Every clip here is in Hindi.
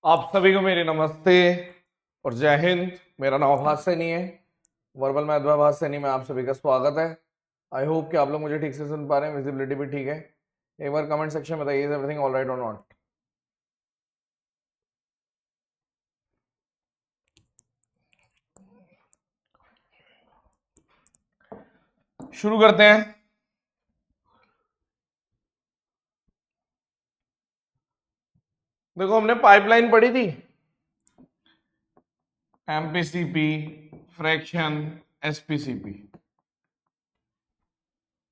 आप सभी को मेरी नमस्ते और जय हिंद। मेरा नाम आभास सैनी है, वर्बल मैथ आभास सैनी में आप सभी का स्वागत है। आई होप कि आप लोग मुझे ठीक से सुन पा रहे हैं, विजिबिलिटी भी ठीक है। एक बार कमेंट सेक्शन में बताइए, इज एवरीथिंग ऑल राइट और नॉट। शुरू करते हैं। देखो, हमने पाइपलाइन पढ़ी थी, एमपीसीपी, फ्रैक्शन, एसपीसीपी।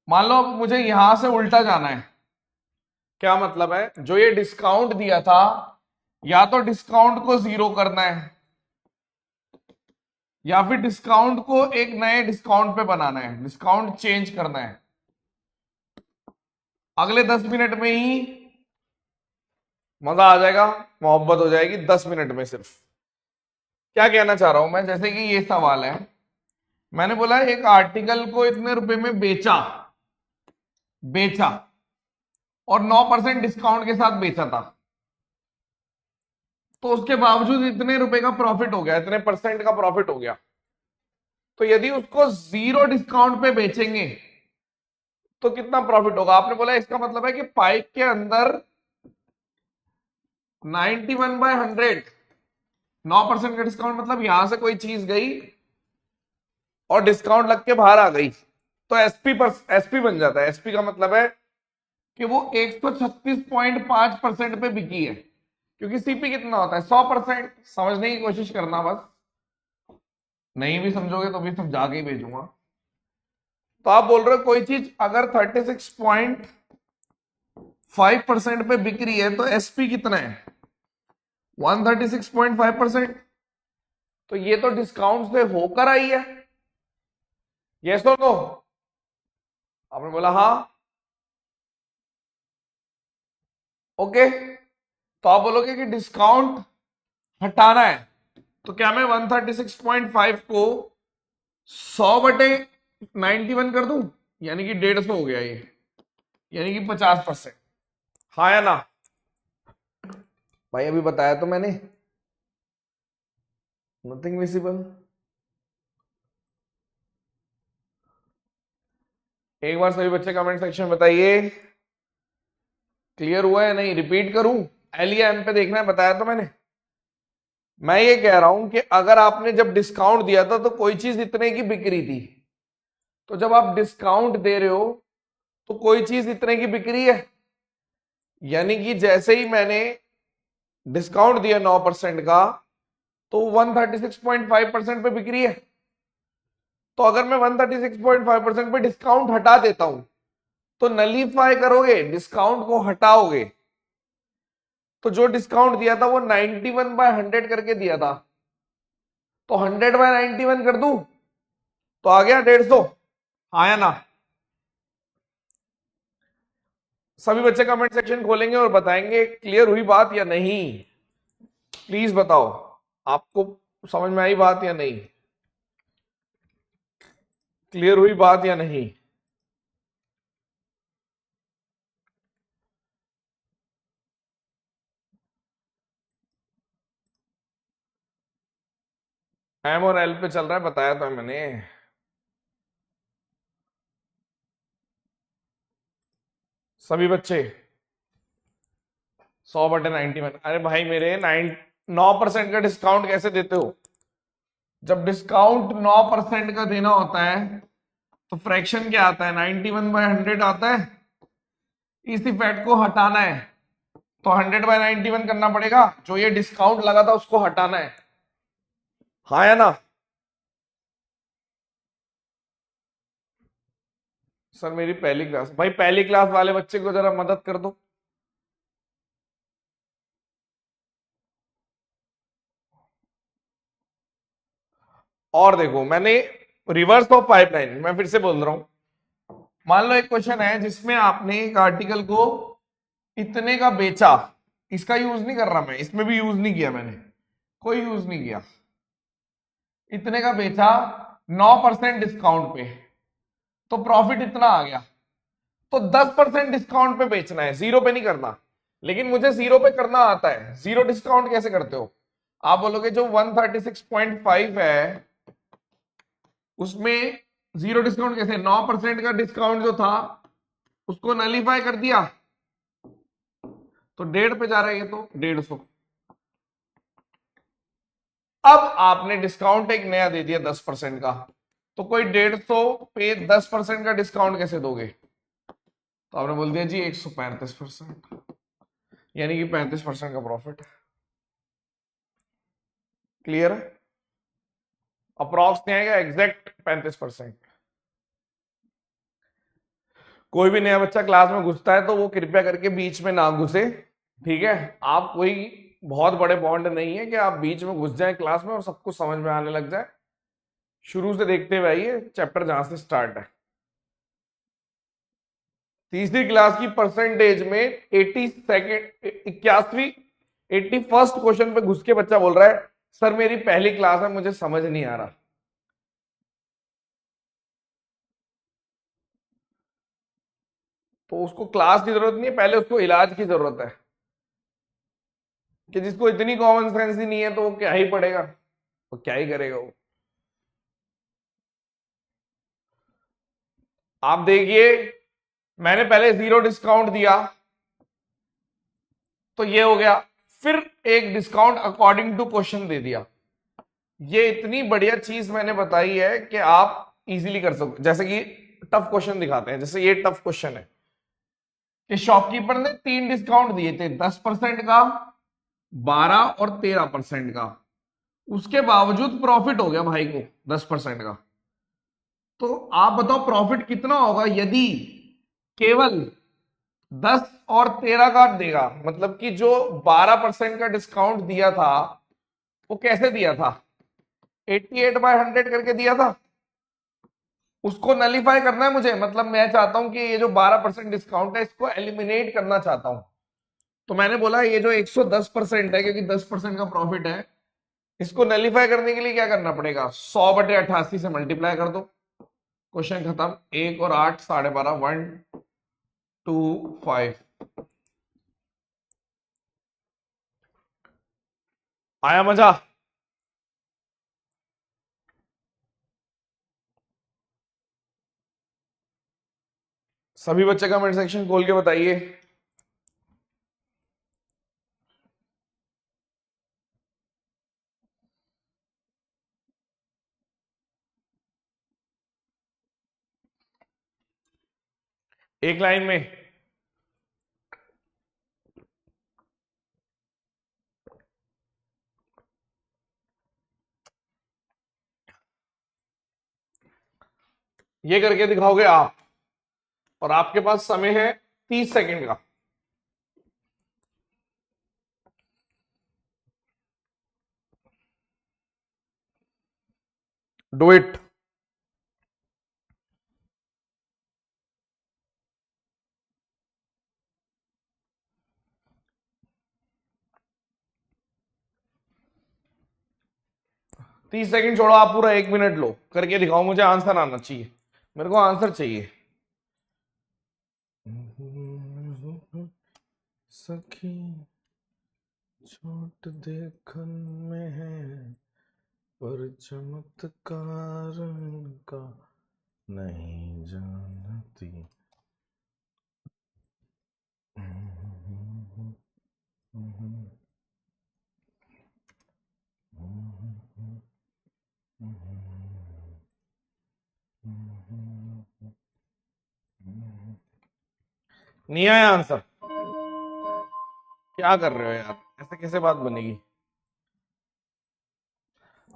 मान लो अब मुझे यहां से उल्टा जाना है। क्या मतलब है? जो ये डिस्काउंट दिया था, या तो डिस्काउंट को जीरो करना है या फिर डिस्काउंट को एक नए डिस्काउंट पे बनाना है, डिस्काउंट चेंज करना है। अगले 10 मिनट में ही मजा आ जाएगा, मोहब्बत हो जाएगी 10 मिनट में। सिर्फ क्या कहना चाह रहा हूं मैं, जैसे कि ये सवाल है, मैंने बोला एक आर्टिकल को इतने रुपए में बेचा बेचा और 9% डिस्काउंट के साथ बेचा था, तो उसके बावजूद इतने रुपए का प्रॉफिट हो गया, इतने परसेंट का प्रॉफिट हो गया। तो यदि उसको जीरो डिस्काउंट पे बेचेंगे तो कितना प्रॉफिट होगा? आपने बोला इसका मतलब है कि पाइप के अंदर 91/100 9% का डिस्काउंट, मतलब यहां से कोई चीज गई और डिस्काउंट लग के बाहर आ गई तो एसपी बन जाता है। एसपी का मतलब है कि वो 136.5% पे बिकी है, क्योंकि सीपी कितना होता है? 100%। समझने की कोशिश करना, बस नहीं भी समझोगे तो भी समझा के ही भेजूंगा। तो आप बोल रहे हो कोई चीज अगर 36.5% पे बिक रही है तो एसपी कितना है? 136.5%। तो ये तो डिस्काउंट से होकर आई है। यस और नो? आपने बोला हाँ, ओके। तो आप बोलोगे कि डिस्काउंट हटाना है, तो क्या मैं 136.5 को 100/91 कर दूं? यानी कि 150 हो गया ये, यानी कि 50%। हाँ या ना? भाई अभी बताया तो मैंने, नथिंग विजिबल। एक बार सभी बच्चे कमेंट सेक्शन में बताइए क्लियर हुआ है नहीं। रिपीट करूं? एल या एम पे देखना है, बताया तो मैंने। मैं ये कह रहा हूं कि अगर आपने जब डिस्काउंट दिया था तो कोई चीज इतने की बिक रही थी, तो जब आप डिस्काउंट दे रहे हो तो कोई चीज इतने की बिक रही है, यानी कि जैसे ही मैंने डिस्काउंट दिया 9% का तो 136.5% पे बिक रही है। तो अगर मैं 136.5% पे डिस्काउंट हटा देता हूं तो नलीफाई करोगे, डिस्काउंट को हटाओगे, तो जो डिस्काउंट दिया था वो 91/100 करके दिया था, तो 100/91 कर दूं तो आ गया 150। हाँ या ना? सभी बच्चे कमेंट सेक्शन खोलेंगे और बताएंगे क्लियर हुई बात या नहीं। प्लीज बताओ, आपको समझ में आई बात या नहीं? क्लियर हुई बात या नहीं? एम और एल पे चल रहा है, बताया तो है मैंने। सभी बच्चे 100/91। अरे भाई मेरे 9% का डिस्काउंट कैसे देते हो? जब डिस्काउंट 9% का देना होता है तो फ्रैक्शन क्या आता है? 91/100 आता है। इस इफेक्ट को हटाना है तो 100/91 करना पड़ेगा, जो ये डिस्काउंट लगा था उसको हटाना है। हाँ या ना? सर मेरी पहली क्लास, भाई पहली क्लास वाले बच्चे को जरा मदद कर दो। और देखो, मैंने रिवर्स ऑफ पाइपलाइन, मैं फिर से बोल रहा हूं। मान लो एक क्वेश्चन है जिसमें आपने एक आर्टिकल को इतने का बेचा, इसका यूज नहीं कर रहा मैं, इसमें भी यूज नहीं किया मैंने, कोई यूज नहीं किया। इतने का बेचा 9% डिस्काउंट पे, तो प्रॉफिट इतना आ गया। तो 10% डिस्काउंट पे बेचना है, जीरो पे नहीं करना। लेकिन मुझे जीरो पे करना आता है। जीरो डिस्काउंट कैसे करते हो? आप बोलोगे जो 136.5 है उसमें जीरो डिस्काउंट कैसे? 9% का डिस्काउंट जो था उसको नलीफाई कर दिया तो 1.5 पे जा रहा है, ये तो 150। अब आपने डिस्काउंट एक नया दे दिया 10% का, तो कोई 150 पे 10% का डिस्काउंट कैसे दोगे? तो आपने बोल दिया जी 135%, यानी कि 35% का प्रॉफिट। क्लियर है? अप्रॉक्स नहीं आएगा, एग्जैक्ट 35%। कोई भी नया बच्चा क्लास में घुसता है तो वो कृपया करके बीच में ना घुसे, ठीक है? आप कोई बहुत बड़े बॉन्ड नहीं है कि आप बीच में घुस जाएं क्लास में और सब कुछ समझ में आने लग जाए। शुरू से देखते हुए आइए चैप्टर जहां से स्टार्ट है। तीसरी क्लास की परसेंटेज में 81st क्वेश्चन पे घुस के बच्चा बोल रहा है सर मेरी पहली क्लास है, मुझे समझ नहीं आ रहा। तो उसको क्लास की जरूरत नहीं है, पहले उसको इलाज की जरूरत है। कि जिसको इतनी कॉमन सेंस ही नहीं है तो वो क्या ही पढ़ेगा, वो क्या ही करेगा वो। आप देखिए मैंने पहले जीरो डिस्काउंट दिया तो ये हो गया, फिर एक डिस्काउंट अकॉर्डिंग टू क्वेश्चन दे दिया। ये इतनी बढ़िया चीज मैंने बताई है कि आप इजीली कर सकते। जैसे कि टफ क्वेश्चन दिखाते हैं, जैसे ये टफ क्वेश्चन है कि शॉपकीपर ने 3 डिस्काउंट दिए थे, 10% का, 12 और 13% का। उसके बावजूद प्रॉफिट हो गया भाई को 10% का। तो आप बताओ प्रॉफिट कितना होगा यदि केवल 10 और 13 का देगा? मतलब कि जो 12% का डिस्काउंट दिया था वो कैसे दिया था? 88/100 करके दिया था। उसको नलीफाई करना है मुझे, मतलब मैं चाहता हूं कि ये जो 12% डिस्काउंट है इसको एलिमिनेट करना चाहता हूं। तो मैंने बोला ये जो 110% है, क्योंकि 10% का प्रॉफिट है, इसको नलीफाई करने के लिए क्या करना पड़ेगा? 100/88 से मल्टीप्लाई कर दो, क्वेश्चन खत्म। 1 और 8 12.5, 1 2 5। आया मजा? सभी बच्चे कमेंट सेक्शन खोल के बताइए। एक लाइन में ये करके दिखाओगे आप, और आपके पास समय है 30 सेकंड का। Do it. तीस सेकंड छोड़ो, आप पूरा 1 मिनट लो, करके दिखाओ। मुझे आंसर आना चाहिए, मेरे को आंसर चाहिए। सखी छोट देखन में है पर चमत्कार का नहीं जानती। नहीं आया आंसर? क्या कर रहे हो यार, ऐसे कैसे बात बनेगी?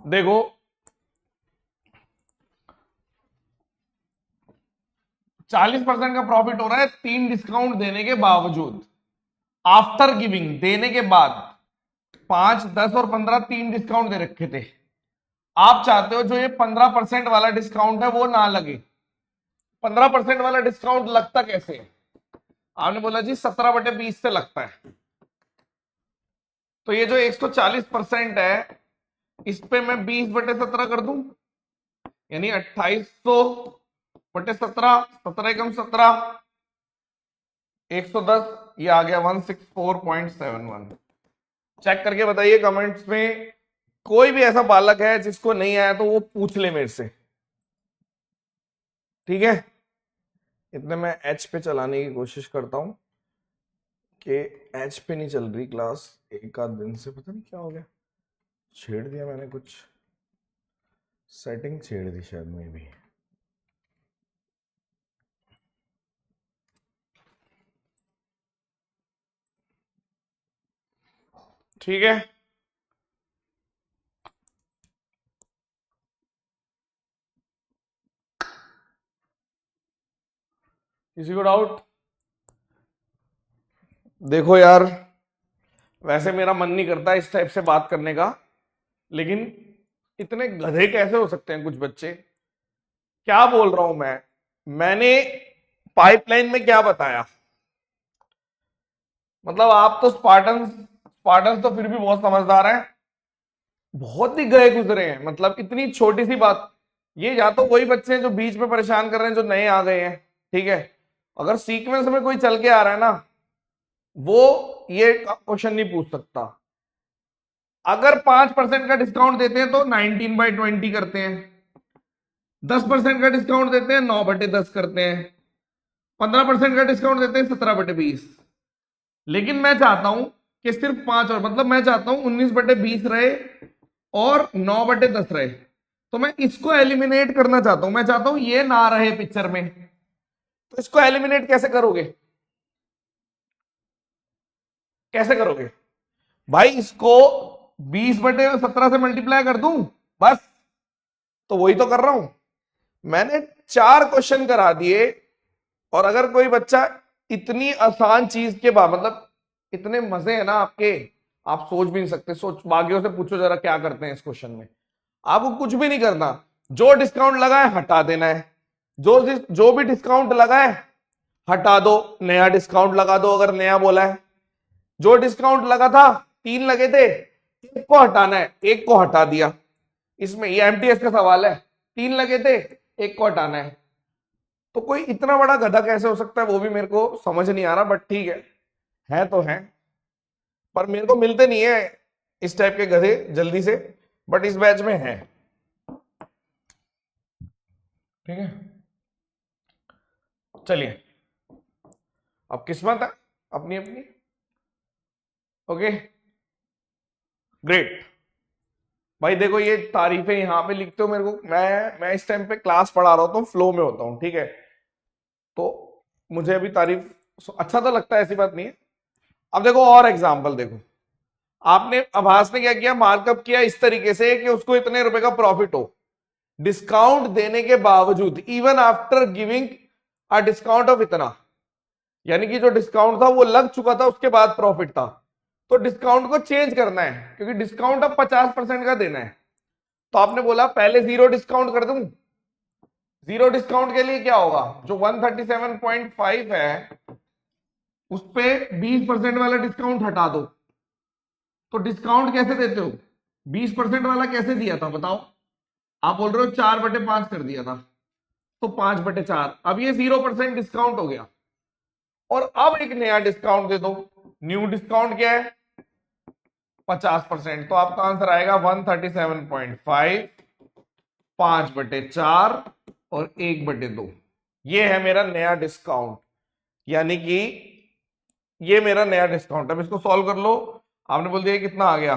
देखो 40% का प्रॉफिट हो रहा है 3 डिस्काउंट देने के बावजूद। आफ्टर गिविंग, देने के बाद 5, 10 और 15 3 डिस्काउंट दे रखे थे। आप चाहते हो जो ये 15% वाला डिस्काउंट है वो ना लगे। 15% वाला डिस्काउंट लगता कैसे है? आपने बोला जी 17/20 से लगता है। तो ये जो 140% है इस पे मैं 20/17 कर दूं, यानी 2800/17, 17 एकम 17, 110, ये आ गया 164.71। चेक करके बताइए कमेंट्स में, कोई भी ऐसा बालक है जिसको नहीं आया तो वो पूछ ले मेरे से, ठीक है। इतने मैं एच पे चलाने की कोशिश करता हूं कि एच पे नहीं चल रही क्लास एक आध दिन से, पता नहीं क्या हो गया, छेड़ दिया मैंने, कुछ सेटिंग छेड़ दी शायद में भी। ठीक है, किसी को डाउट? देखो यार, वैसे मेरा मन नहीं करता इस टाइप से बात करने का, लेकिन इतने गधे कैसे हो सकते हैं कुछ बच्चे। क्या बोल रहा हूं मैंने पाइपलाइन में क्या बताया, मतलब आप तो स्पार्टन स्पार्टन तो फिर भी बहुत समझदार हैं, बहुत ही गए गुजरे हैं, मतलब इतनी छोटी सी बात। ये या तो वही बच्चे हैं जो बीच में परेशान कर रहे हैं, जो नए आ गए हैं, ठीक है। अगर सीक्वेंस में कोई चल के आ रहा है ना, वो ये क्वेश्चन नहीं पूछ सकता। अगर 5% का डिस्काउंट देते हैं तो 19/20 करते हैं, 10% का डिस्काउंट देते हैं 9/10 करते हैं, 15% का डिस्काउंट देते हैं 17/20। लेकिन मैं चाहता हूं कि सिर्फ 5, और मतलब मैं चाहता हूं 19/20 रहे और 9/10 रहे। तो मैं इसको एलिमिनेट करना चाहता हूं, मैं चाहता हूं ये ना रहे पिक्चर में। तो इसको एलिमिनेट कैसे करोगे, कैसे करोगे भाई? इसको 20/17 से मल्टीप्लाई कर दूं बस, तो वही तो कर रहा हूं मैंने। 4 क्वेश्चन करा दिए, और अगर कोई बच्चा इतनी आसान चीज के बाद, मतलब इतने मजे हैं ना आपके, आप सोच भी नहीं सकते। सोच, बाकियों से पूछो जरा क्या करते हैं इस क्वेश्चन में। आपको कुछ भी नहीं करना, जो डिस्काउंट लगा है हटा देना है, जो भी डिस्काउंट लगा है हटा दो, नया डिस्काउंट लगा दो अगर नया बोला है। जो डिस्काउंट लगा था, 3 लगे थे, एक को हटाना है, एक को हटा दिया। इसमें ये एमटीएस का सवाल है, 3 लगे थे, एक को हटाना है। तो कोई इतना बड़ा गधा कैसे हो सकता है वो भी मेरे को समझ नहीं आ रहा, बट ठीक है तो है। पर मेरे को मिलते नहीं है इस टाइप के गधे जल्दी से, बट इस बैच में है, ठीक है। चलिए, अब किस्मत है अपनी अपनी। Okay, great. भाई देखो, ये तारीफें यहां पे लिखते हो मेरे को, मैं इस टाइम पे क्लास पढ़ा रहा होता हूँ, फ्लो में होता हूँ, ठीक है। तो मुझे अभी तारीफ अच्छा तो लगता है, ऐसी बात नहीं है। अब देखो और एग्जाम्पल देखो, आपने आभास ने क्या किया, मार्कअप किया इस तरीके से कि उसको इतने रुपए का प्रॉफिट हो, डिस्काउंट देने के बावजूद, even after giving a discount of इतना, यानी कि जो डिस्काउंट था वो लग चुका था, उसके बाद प्रॉफिट था। तो डिस्काउंट को चेंज करना है, क्योंकि डिस्काउंट अब 50% का देना है। तो आपने बोला पहले 0 डिस्काउंट कर दूं। 0 डिस्काउंट के लिए क्या होगा, जो 137.5 है उस पे 20% वाला डिस्काउंट हटा दो। तो डिस्काउंट कैसे देते हो, 20% वाला कैसे दिया था बताओ? आप बोल रहे हो 4/5 कर दिया था, तो 5/4। अब ये 0% डिस्काउंट हो गया, और अब एक नया डिस्काउंट दे दो। न्यू डिस्काउंट क्या है, 50%। तो आपका आंसर आएगा 137.5, 5/4 और 1/2। ये है मेरा नया डिस्काउंट, यानी कि ये मेरा नया डिस्काउंट। अब इसको सॉल्व कर लो। आपने बोल दिया कितना आ गया,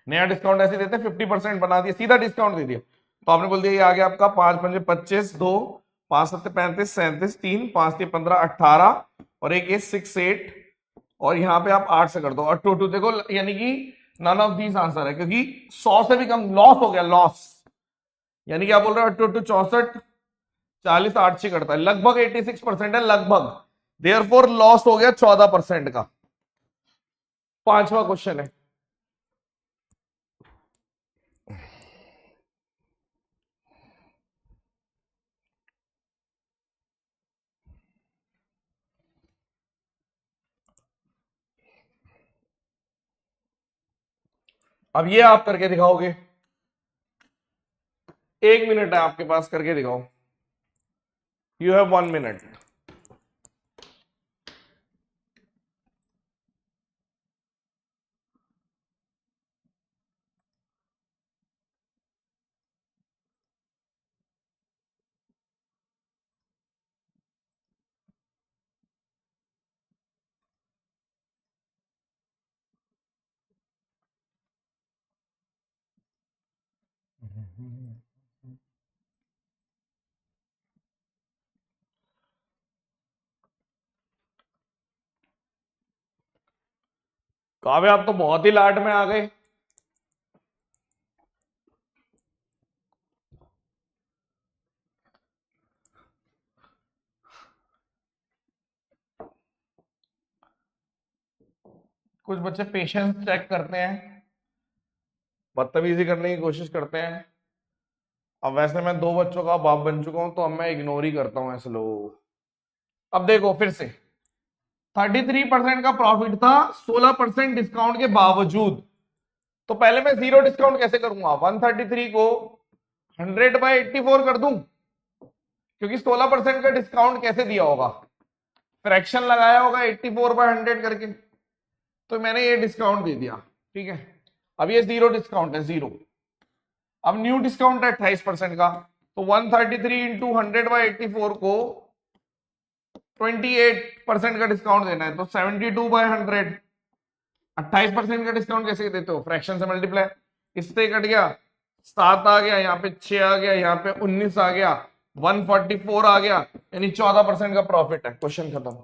नया डिस्काउंट ऐसे देते हैं 50% बना दिया, सीधा डिस्काउंट दे दिया। तो आपने बोल दिया ये आ गया आपका 5×5 = 25, 2, 5×7 = 35, 37, 5×3 = 15, 18, और एक ये 6, 8, और यहाँ पे आप 8 से कर दो, और 2 देखो, यानी कि नन ऑफ दीज आंसर है, क्योंकि 100 से भी कम लॉस हो गया, लॉस। यानी कि आप बोल रहे हो 2 64, 40, 8 से करता है, लगभग 86% है, लगभग। देयरफॉर लॉस हो गया 14% का। 5वां क्वेश्चन है, अब ये आप करके दिखाओगे, 1 मिनट है आपके पास, करके दिखाओ। You have 1 minute. काव्य आप तो बहुत ही लाट में आ गए। कुछ बच्चे पेशेंस चेक करते हैं, बदतमीजी करने की कोशिश करते हैं। अब वैसे मैं दो बच्चों का बाप बन चुका हूं, तो अब मैं इग्नोर ही करता हूं ऐसे लोगों को। अब देखो फिर से 33% का प्रॉफिट था 16% डिस्काउंट के बावजूद। तो पहले मैं जीरो डिस्काउंट कैसे करूंगा? 133 को 100/84 कर दूं, क्योंकि 16% का डिस्काउंट कैसे दिया होगा? फ्रैक्शन लगाया होगा 84/100 करके, तो मैंने ये डिस्काउंट दे दिया। ठीक है, अब ये जीरो डिस्काउंट है, जीरो। अब न्यू डिस्काउंट है 28% का, तो 133 इंटू 100/84 को 28% का डिस्काउंट देना है, तो 72/100। 28% का डिस्काउंट कैसे देते हो? फ्रैक्शन से मल्टीप्लाई, इससे कट गया, 7 आ गया, यहाँ पे 6 आ गया, यहाँ पे 19 आ गया, 144 आ गया, यानी 14% का प्रॉफिट है। क्वेश्चन खत्म।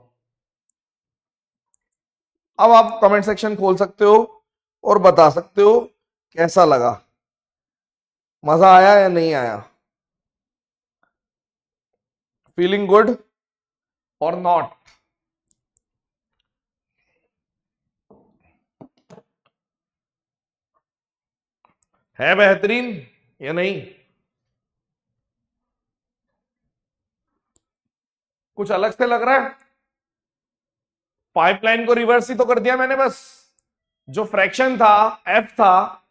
अब आप कमेंट सेक्शन खोल सकते हो और बता सकते हो कैसा लगा, मजा आया या नहीं आया, फीलिंग गुड और नॉट। है बेहतरीन या नहीं? कुछ अलग से लग रहा है? पाइपलाइन को रिवर्स ही तो कर दिया मैंने, बस जो फ्रैक्शन था एफ था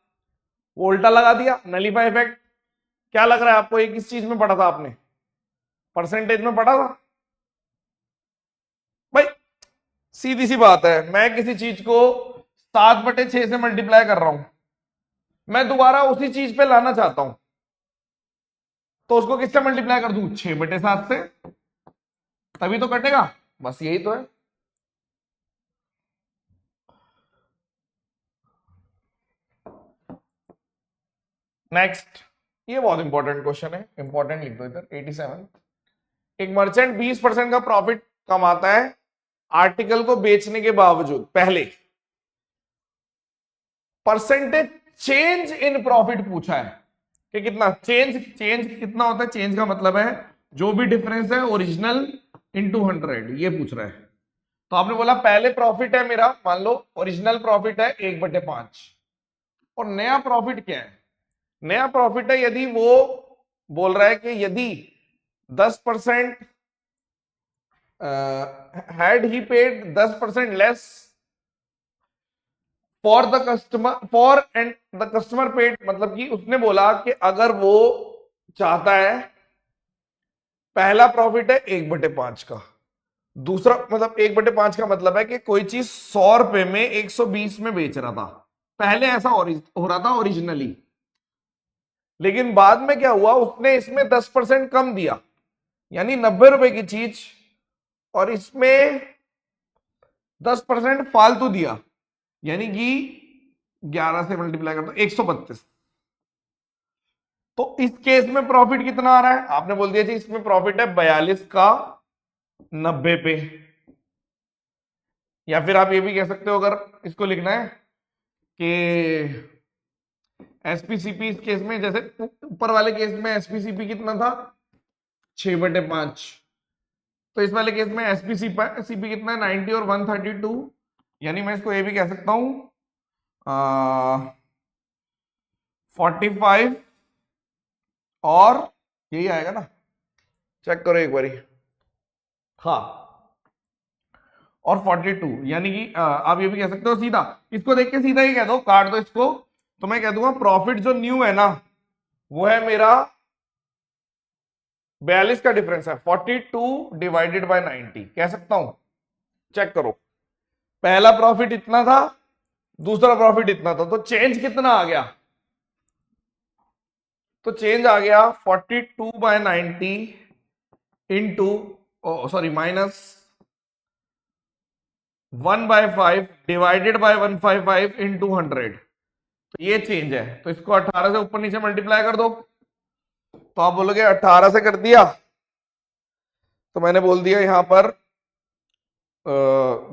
वो उल्टा लगा दिया, नलीफाई इफेक्ट। क्या लग रहा है आपको, ये किस चीज में पढ़ा था आपने? परसेंटेज में पढ़ा था भाई? सीधी सी बात है, मैं किसी चीज को 7/6 से मल्टीप्लाई कर रहा हूं, मैं दोबारा उसी चीज पे लाना चाहता हूं, तो उसको किससे मल्टीप्लाई कर दूं? 6/7 से, तभी तो कटेगा। बस यही तो है। नेक्स्ट, ये बहुत इंपॉर्टेंट क्वेश्चन है, इंपॉर्टेंट लिख दो इधर। 87, एक मर्चेंट 20% का प्रॉफिट कमाता है आर्टिकल को बेचने के बावजूद। पहले परसेंटेज चेंज इन प्रॉफिट पूछा है कि कितना चेंज, चेंज कितना होता है? चेंज का मतलब है जो भी डिफरेंस है ओरिजिनल इंटू 100, ये पूछ रहा है। तो आपने बोला पहले प्रॉफिट है मेरा, मान लो ओरिजिनल प्रॉफिट है 1/5, और नया प्रॉफिट क्या है? नया प्रॉफिट है यदि वो बोल रहा है कि यदि 10% had he paid 10% less for the customer, for and the customer paid, मतलब कि उसने बोला कि अगर वो चाहता है, पहला प्रॉफिट है 1/5 का, दूसरा मतलब 1/5 का मतलब है कि कोई चीज 100 रुपए में 120 में बेच रहा था, पहले ऐसा हो रहा था ओरिजिनली। लेकिन बाद में क्या हुआ, उसने इसमें 10% कम दिया, यानी 90 रुपए की चीज, और इसमें 10% फालतू दिया, यानी कि 11 से मल्टीप्लाई कर दो 132। तो इस केस में प्रॉफिट कितना आ रहा है? आपने बोल दिया जी इसमें प्रॉफिट है 42 का 90 पे। या फिर आप ये भी कह सकते हो, अगर इसको लिखना है कि एसपीसीपी, इस केस में जैसे ऊपर वाले केस में एसपीसीपी कितना था 6/5, तो इस वाले केस में एसपीसीपी कितना है 90 और 132, यानी मैं इसको ये भी कह सकता हूं 45, और यही आएगा ना, चेक करो एक बारी, हाँ, और 42, यानी कि आप ये भी कह सकते हो सीधा, इसको देख के सीधा ही कह दो, काट दो इसको, तो मैं कह दूंगा प्रॉफिट जो न्यू है ना वो है मेरा 42 का डिफरेंस है, 42/90 कह सकता हूं। चेक करो, पहला प्रॉफिट इतना था, दूसरा प्रॉफिट इतना था, तो चेंज कितना आ गया? तो चेंज आ गया 42/90 into, sorry, minus 1/5 divided by 155 into 100, तो ये चेंज है, तो इसको 18 से ऊपर नीचे मल्टीप्लाई कर दो, तो आप बोलोगे 18 से कर दिया, तो मैंने बोल दिया यहां पर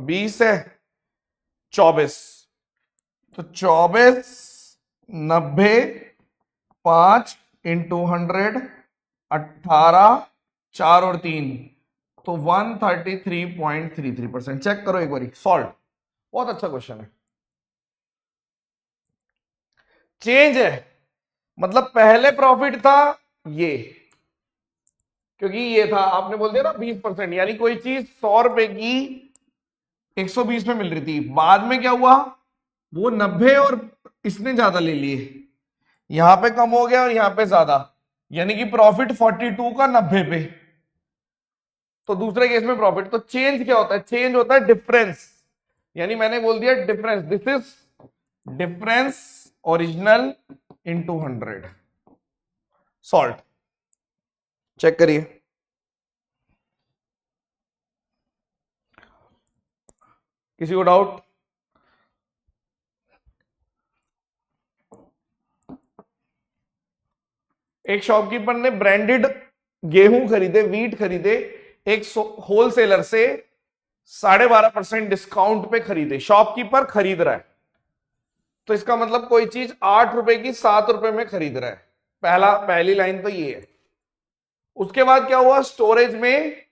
20 है 24, तो 24 90 5 इंटू 100 18 4 और 3, तो 133.33%। चेक करो एक बारी, सॉल्व। बहुत अच्छा क्वेश्चन है। चेंज है मतलब पहले प्रॉफिट था ये, क्योंकि ये था आपने बोल दिया ना 20%, यानी कोई चीज 100 रुपए की 120 में मिल रही थी, बाद में क्या हुआ वो 90 और इसने ज्यादा ले लिए, यहां पे कम हो गया और यहां पे ज्यादा, यानी कि प्रॉफिट 42 का 90 पे। तो दूसरे केस में प्रॉफिट, तो चेंज क्या होता है, चेंज होता है डिफरेंस, यानी मैंने बोल दिया difference, this is difference original into 100। सॉल्ट। चेक करिए, किसी को डाउट? एक शॉपकीपर ने ब्रांडेड गेहूं खरीदे, वीट खरीदे, एक होलसेलर से 12.5% डिस्काउंट पे खरीदे, शॉपकीपर खरीद रहा है, तो इसका मतलब कोई चीज 8 रुपए की 7 रुपए में खरीद रहा है, पहली लाइन तो ये है। उसके बाद क्या हुआ, स्टोरेज में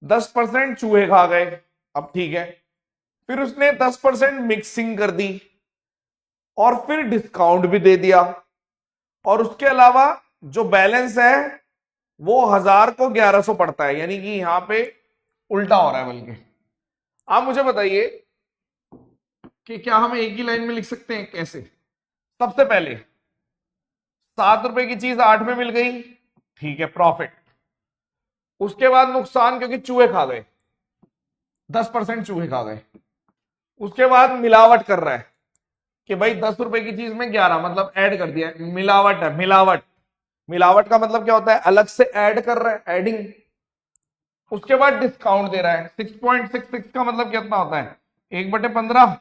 10% चूहे खा गए, अब ठीक है, फिर उसने 10% मिक्सिंग कर दी और फिर डिस्काउंट भी दे दिया, और उसके अलावा जो बैलेंस है वो 1000 को 1100 पड़ता है, यानी कि यहां पे उल्टा हो रहा है। बल्कि आप मुझे बताइए कि क्या हम एक ही लाइन में लिख सकते हैं? कैसे? सबसे पहले 7 रुपए की चीज 8 में मिल गई, ठीक है, प्रॉफिट। उसके बाद नुकसान क्योंकि चूहे खा गए, 10% चूहे खा गए। उसके बाद मिलावट कर रहा है कि भाई 10 रुपए की चीज में 11, मतलब ऐड कर दिया, मिलावट है। मिलावट का मतलब क्या होता है, अलग से ऐड कर रहा है, एडिंग। उसके बाद डिस्काउंट दे रहा है, 6.66 का मतलब कितना होता है, 1/15।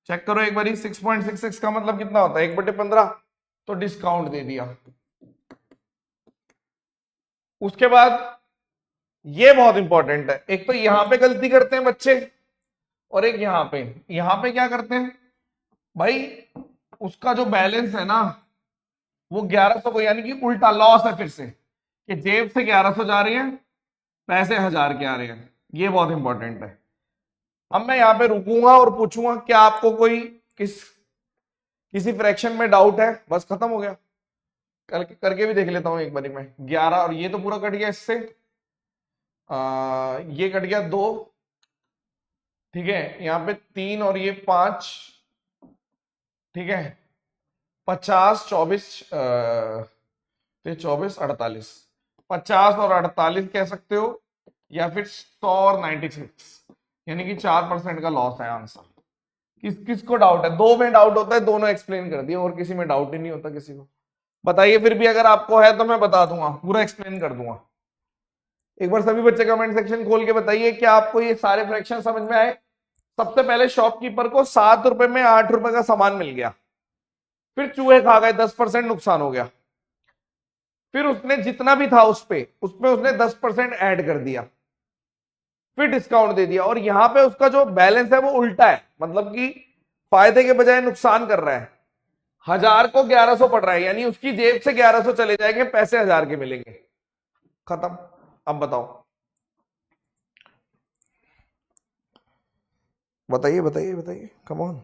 चेक करो एक बारी, 6.66 का मतलब कितना होता है, 1/15, तो डिस्काउंट दे दिया। उसके बाद ये बहुत इंपॉर्टेंट है, एक तो यहां पे गलती करते हैं बच्चे, और एक यहां पे क्या करते हैं भाई, उसका जो बैलेंस है ना वो 1100 को, यानी कि उल्टा लॉस है फिर से, कि जेब से 1100 जा रही है, पैसे 1000 के आ रहे हैं। ये बहुत इंपॉर्टेंट है। अब मैं यहां पे रुकूंगा और पूछूंगा क्या आपको कोई किसी फ्रैक्शन में डाउट है? बस खत्म हो गया। करके भी देख लेता हूं एक बारी में। 11 और ये तो पूरा कट गया इससे, ये कट गया 2, ठीक है, यहाँ पे 3 और ये 5, ठीक है, 50 24 24 48, 50 और 48 कह सकते हो, या फिर 100 और 96, यानी कि 4% का लॉस है आंसर। किसको डाउट है? दो में डाउट होता है, दोनों एक्सप्लेन कर दिए, और किसी में डाउट ही नहीं होता किसी को। बताइए फिर भी, अगर आपको है तो मैं बता दूंगा, पूरा एक्सप्लेन कर दूंगा। एक बार सभी बच्चे कमेंट सेक्शन खोल के बताइए क्या आपको ये सारे फ्रैक्शन समझ में आए। सबसे पहले शॉपकीपर को 7 रुपए में 8 रुपए का सामान मिल गया, फिर चूहे खा गए, 10% नुकसान हो गया, फिर उसने जितना भी था उसमें उसने 10% ऐड कर दिया, फिर डिस्काउंट दे दिया, और यहां पे उसका जो बैलेंस है वो उल्टा है, मतलब कि फायदे के बजाय नुकसान कर रहा है। 1000 को 1100 पड़ रहा है, यानी उसकी जेब से 1100 चले जाएंगे, पैसे 1000 के मिलेंगे। खत्म। अब बताओ, बताइए बताइए बताइए, come on.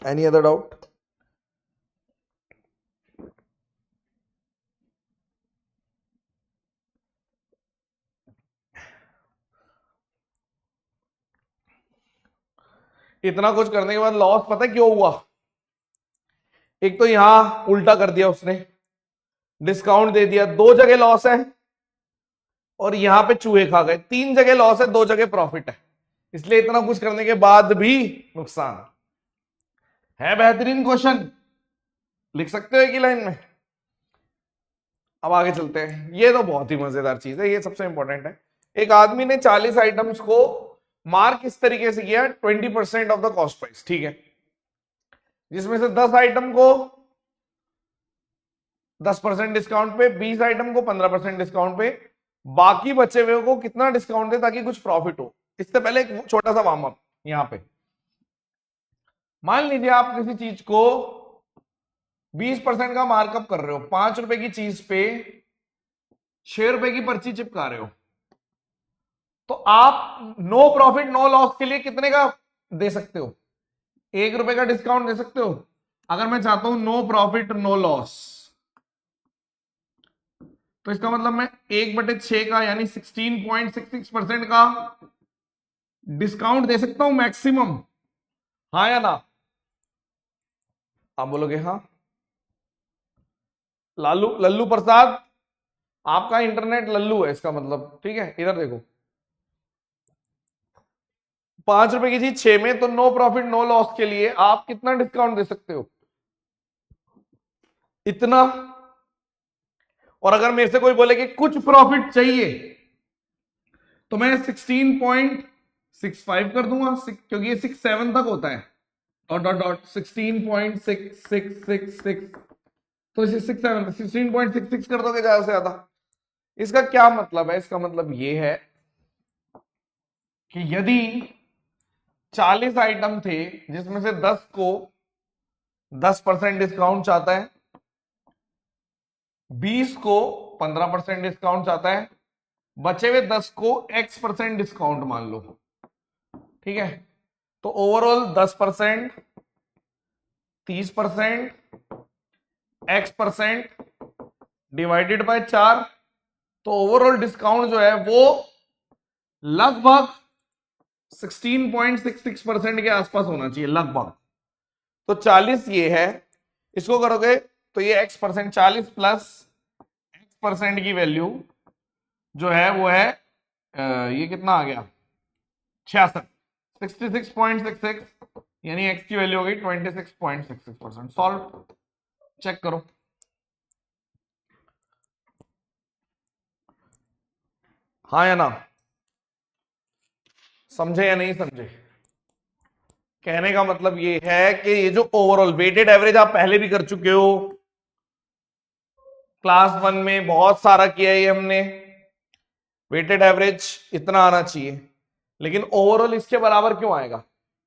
Any other doubt? इतना कुछ करने के बाद लॉस पता है क्यों हुआ? एक तो यहां उल्टा कर दिया उसने, डिस्काउंट दे दिया, 2 जगह लॉस है, और यहां पे चूहे खा गए, 3 जगह लॉस है, 2 जगह प्रॉफिट है, इसलिए इतना कुछ करने के बाद भी नुकसान है। बेहतरीन क्वेश्चन, लिख सकते हो एक ही लाइन में। अब आगे चलते हैं, ये तो बहुत ही मजेदार चीज है, ये सबसे इंपॉर्टेंट है। एक आदमी ने 40 आइटम्स को मार्क इस तरीके से किया 20% ऑफ द कॉस्ट प्राइस, ठीक है, जिसमें से 10 आइटम को 10% डिस्काउंट पे, 20 आइटम को 15% डिस्काउंट पे, बाकी बचे हुए को कितना डिस्काउंट दे ताकि कुछ प्रॉफिट हो। इससे पहले एक छोटा सा वार्म अप यहां पे, मान लीजिए आप किसी चीज को 20% का मार्कअप कर रहे हो, 5 रुपए की चीज पे 6 रुपए की पर्ची चिपका रहे हो, तो आप नो प्रॉफिट नो लॉस के लिए कितने का दे सकते हो? 1 रुपए का डिस्काउंट दे सकते हो। अगर मैं चाहता हूं नो प्रॉफिट नो लॉस, तो इसका मतलब मैं 1/6 का यानी 16.66% का डिस्काउंट दे सकता हूं मैक्सिमम, हाँ या ना? आप बोलोगे हाँ। लालू लल्लू प्रसाद, आपका इंटरनेट लल्लू है इसका मतलब, ठीक है, इधर देखो, 5 रुपए की चीज 6 में, तो नो प्रॉफिट नो लॉस के लिए आप कितना डिस्काउंट दे सकते हो? इतना। और अगर मेरे से कोई बोले कि कुछ प्रॉफिट चाहिए, तो मैं 16.65 कर दूंगा, क्योंकि ये 67 तक होता है, डॉट डॉट डॉट 16.6666, तो 16.66 कर दोगे ज्यादा से ज्यादा। इसका क्या मतलब है? इसका मतलब ये है कि यदि 40 आइटम थे जिसमें से 10 को 10% डिस्काउंट चाहता है, 20 को 15% डिस्काउंट चाहता है, बचे हुए 10 को X% डिस्काउंट मान लो, ठीक है, तो ओवरऑल 10%, 30%, X% डिवाइडेड बाय 4, तो ओवरऑल डिस्काउंट जो है वो लगभग 16.66% के आसपास होना चाहिए लगभग। तो 40 ये है, इसको करोगे तो ये X%, 40 प्लस X% की वैल्यू जो है वो है ये कितना आ गया? 66, 66.66, यानी X की वैल्यू हो गई 26.66%। सॉल्व चेक करो। हाँ या ना? समझे या नहीं समझे? कहने का मतलब ये है कि ये जो ओवरऑल वेटेड एवरेज आप पहले भी कर चुके हो, क्लास 1 में बहुत सारा किया है ये हमने, वेटेड एवरेज इतना आना चाहिए, लेकिन ओवरऑल इसके बराबर क्यों आएगा?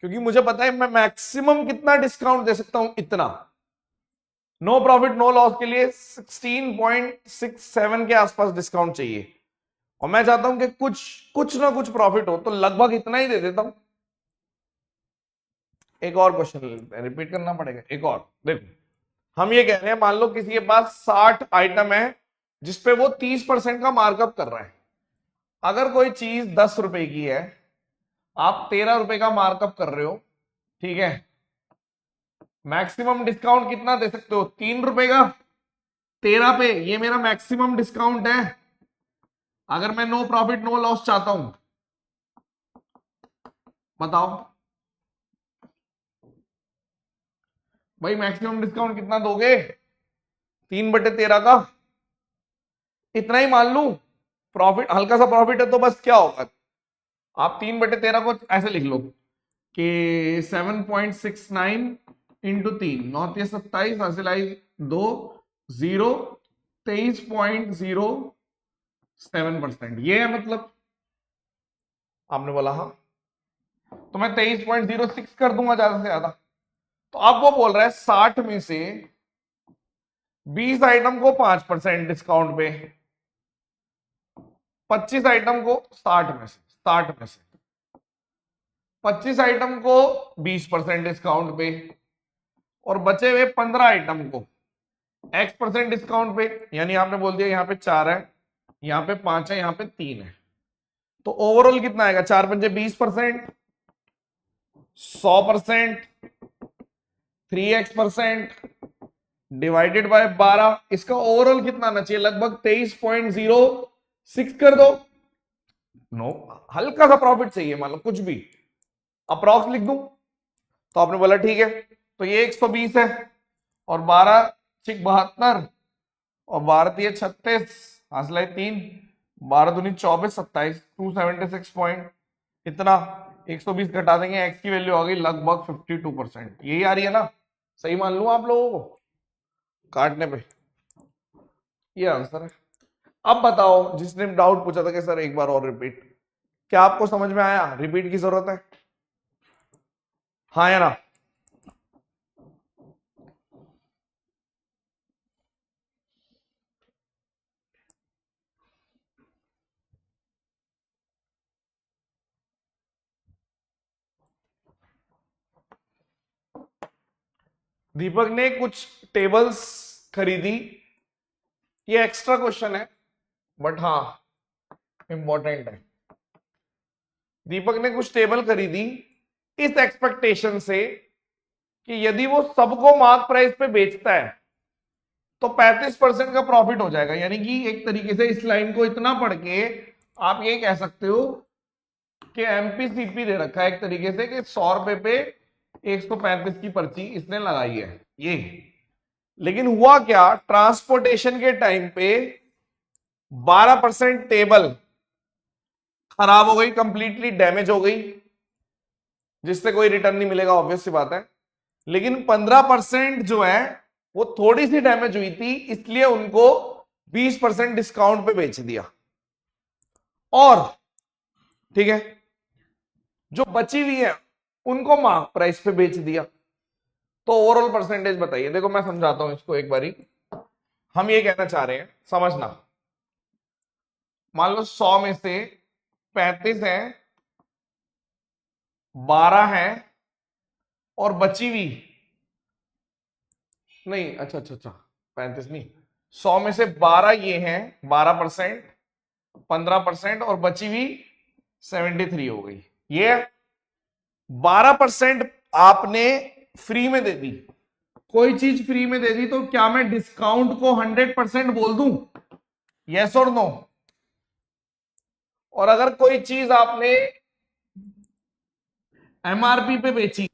क्योंकि मुझे पता है मैं मैक्सिमम कितना डिस्काउंट दे सकता हूं, इतना। नो प्रॉफिट नो लॉस के लिए 16.67 के आसपास डिस्काउंट चाहिए, और मैं चाहता हूं कि कुछ ना कुछ प्रॉफिट हो, तो लगभग इतना ही दे देता हूं। एक और क्वेश्चन रिपीट करना पड़ेगा, एक और देखो, हम ये कह रहे हैं मान लो किसी के पास 60 आइटम है जिसपे वो 30% का मार्कअप कर रहा है। अगर कोई चीज 10 रुपए की है, आप 13 रुपए का मार्कअप कर रहे हो, ठीक है, मैक्सिमम डिस्काउंट कितना दे सकते हो? 3 रुपए का 13 पे, ये मेरा मैक्सिमम डिस्काउंट है। अगर मैं नो प्रॉफिट नो लॉस चाहता हूं, बताओ भाई, मैक्सिमम डिस्काउंट कितना दोगे? 3/13 का, इतना ही मान लू। प्रॉफिट, हल्का सा प्रॉफिट है तो बस क्या होगा, आप 3/13 को ऐसे लिख लो कि 7.69 इंटू 3, 9 3 27, हासिल आई 2, 0, 23.07%, ये है मतलब। आपने बोला हाँ, तो मैं 23.06 कर दूंगा ज्यादा से ज्यादा। तो अब वो बोल रहा है 60 में से 20 आइटम को 5% डिस्काउंट पे, 25 आइटम को 60 में से 25 आइटम को 20% डिस्काउंट पे, और बचे हुए 15 आइटम को X% डिस्काउंट पे, यानी आपने बोल दिया यहां पे 4 है, यहां पे 5 है, यहां पे 3 है, तो ओवरऑल कितना आएगा? 4 पंजे 20%, 100%, 3X% डिवाइडेड बाय 12, इसका ओवरऑल कितना आना चाहिए? लगभग 23.06 कर दो। नो, हल्का सा प्रॉफिट चाहिए, मान लो कुछ भी, अप्रॉक्स लिख दूं। तो आपने बोला ठीक है, तो ये 120 है, और 12 6 72, और 12 3 36, हासिल 3, 12 दूनी 24, 27, 276 पॉइंट इतना, 120 घटा देंगे, एक्स की वैल्यू आ गई लगभग 52%। यही आ रही है ना, सही मान लूं आप लोगों को काटने पे, ये आंसर है। अब बताओ जिसने डाउट पूछा था कि सर एक बार और रिपीट, क्या आपको समझ में आया? रिपीट की जरूरत है? हाँ या ना? दीपक ने कुछ टेबल्स खरीदी, ये एक्स्ट्रा क्वेश्चन है बट हाँ इंपॉर्टेंट है। दीपक ने कुछ टेबल खरीदी इस एक्सपेक्टेशन से कि यदि वो सबको मार्क प्राइस पे बेचता है तो 35% का प्रॉफिट हो जाएगा। यानी कि एक तरीके से इस लाइन को इतना पढ़ के आप ये कह सकते हो कि एमपीसीपी दे रखा है एक तरीके से कि 100 रुपए पे 135 की पर्ची इसने लगाई है ये। लेकिन हुआ क्या, ट्रांसपोर्टेशन के टाइम पे 12% टेबल खराब हो गई, कंप्लीटली डैमेज हो गई, जिससे कोई रिटर्न नहीं मिलेगा, ऑब्वियस सी बात है। लेकिन 15% जो है वो थोड़ी सी डैमेज हुई थी, इसलिए उनको 20% डिस्काउंट पे बेच दिया। और ठीक है, जो बची हुई है उनको मार्क प्राइस पे बेच दिया। तो ओवरऑल परसेंटेज बताइए। देखो मैं समझाता हूं इसको एक बारी। हम ये कहना चाह रहे हैं, समझना, मान लो 100 में से 35 है, 12 है और बची हुई नहीं, अच्छा अच्छा अच्छा 35 नहीं, 100 में से 12 ये हैं 12%, 15% और बची हुई 73 हो गई। ये 12% आपने फ्री में दे दी। कोई चीज फ्री में दे दी तो क्या मैं डिस्काउंट को 100% बोल दूं? यस और नो? और अगर कोई चीज आपने एमआरपी पे बेची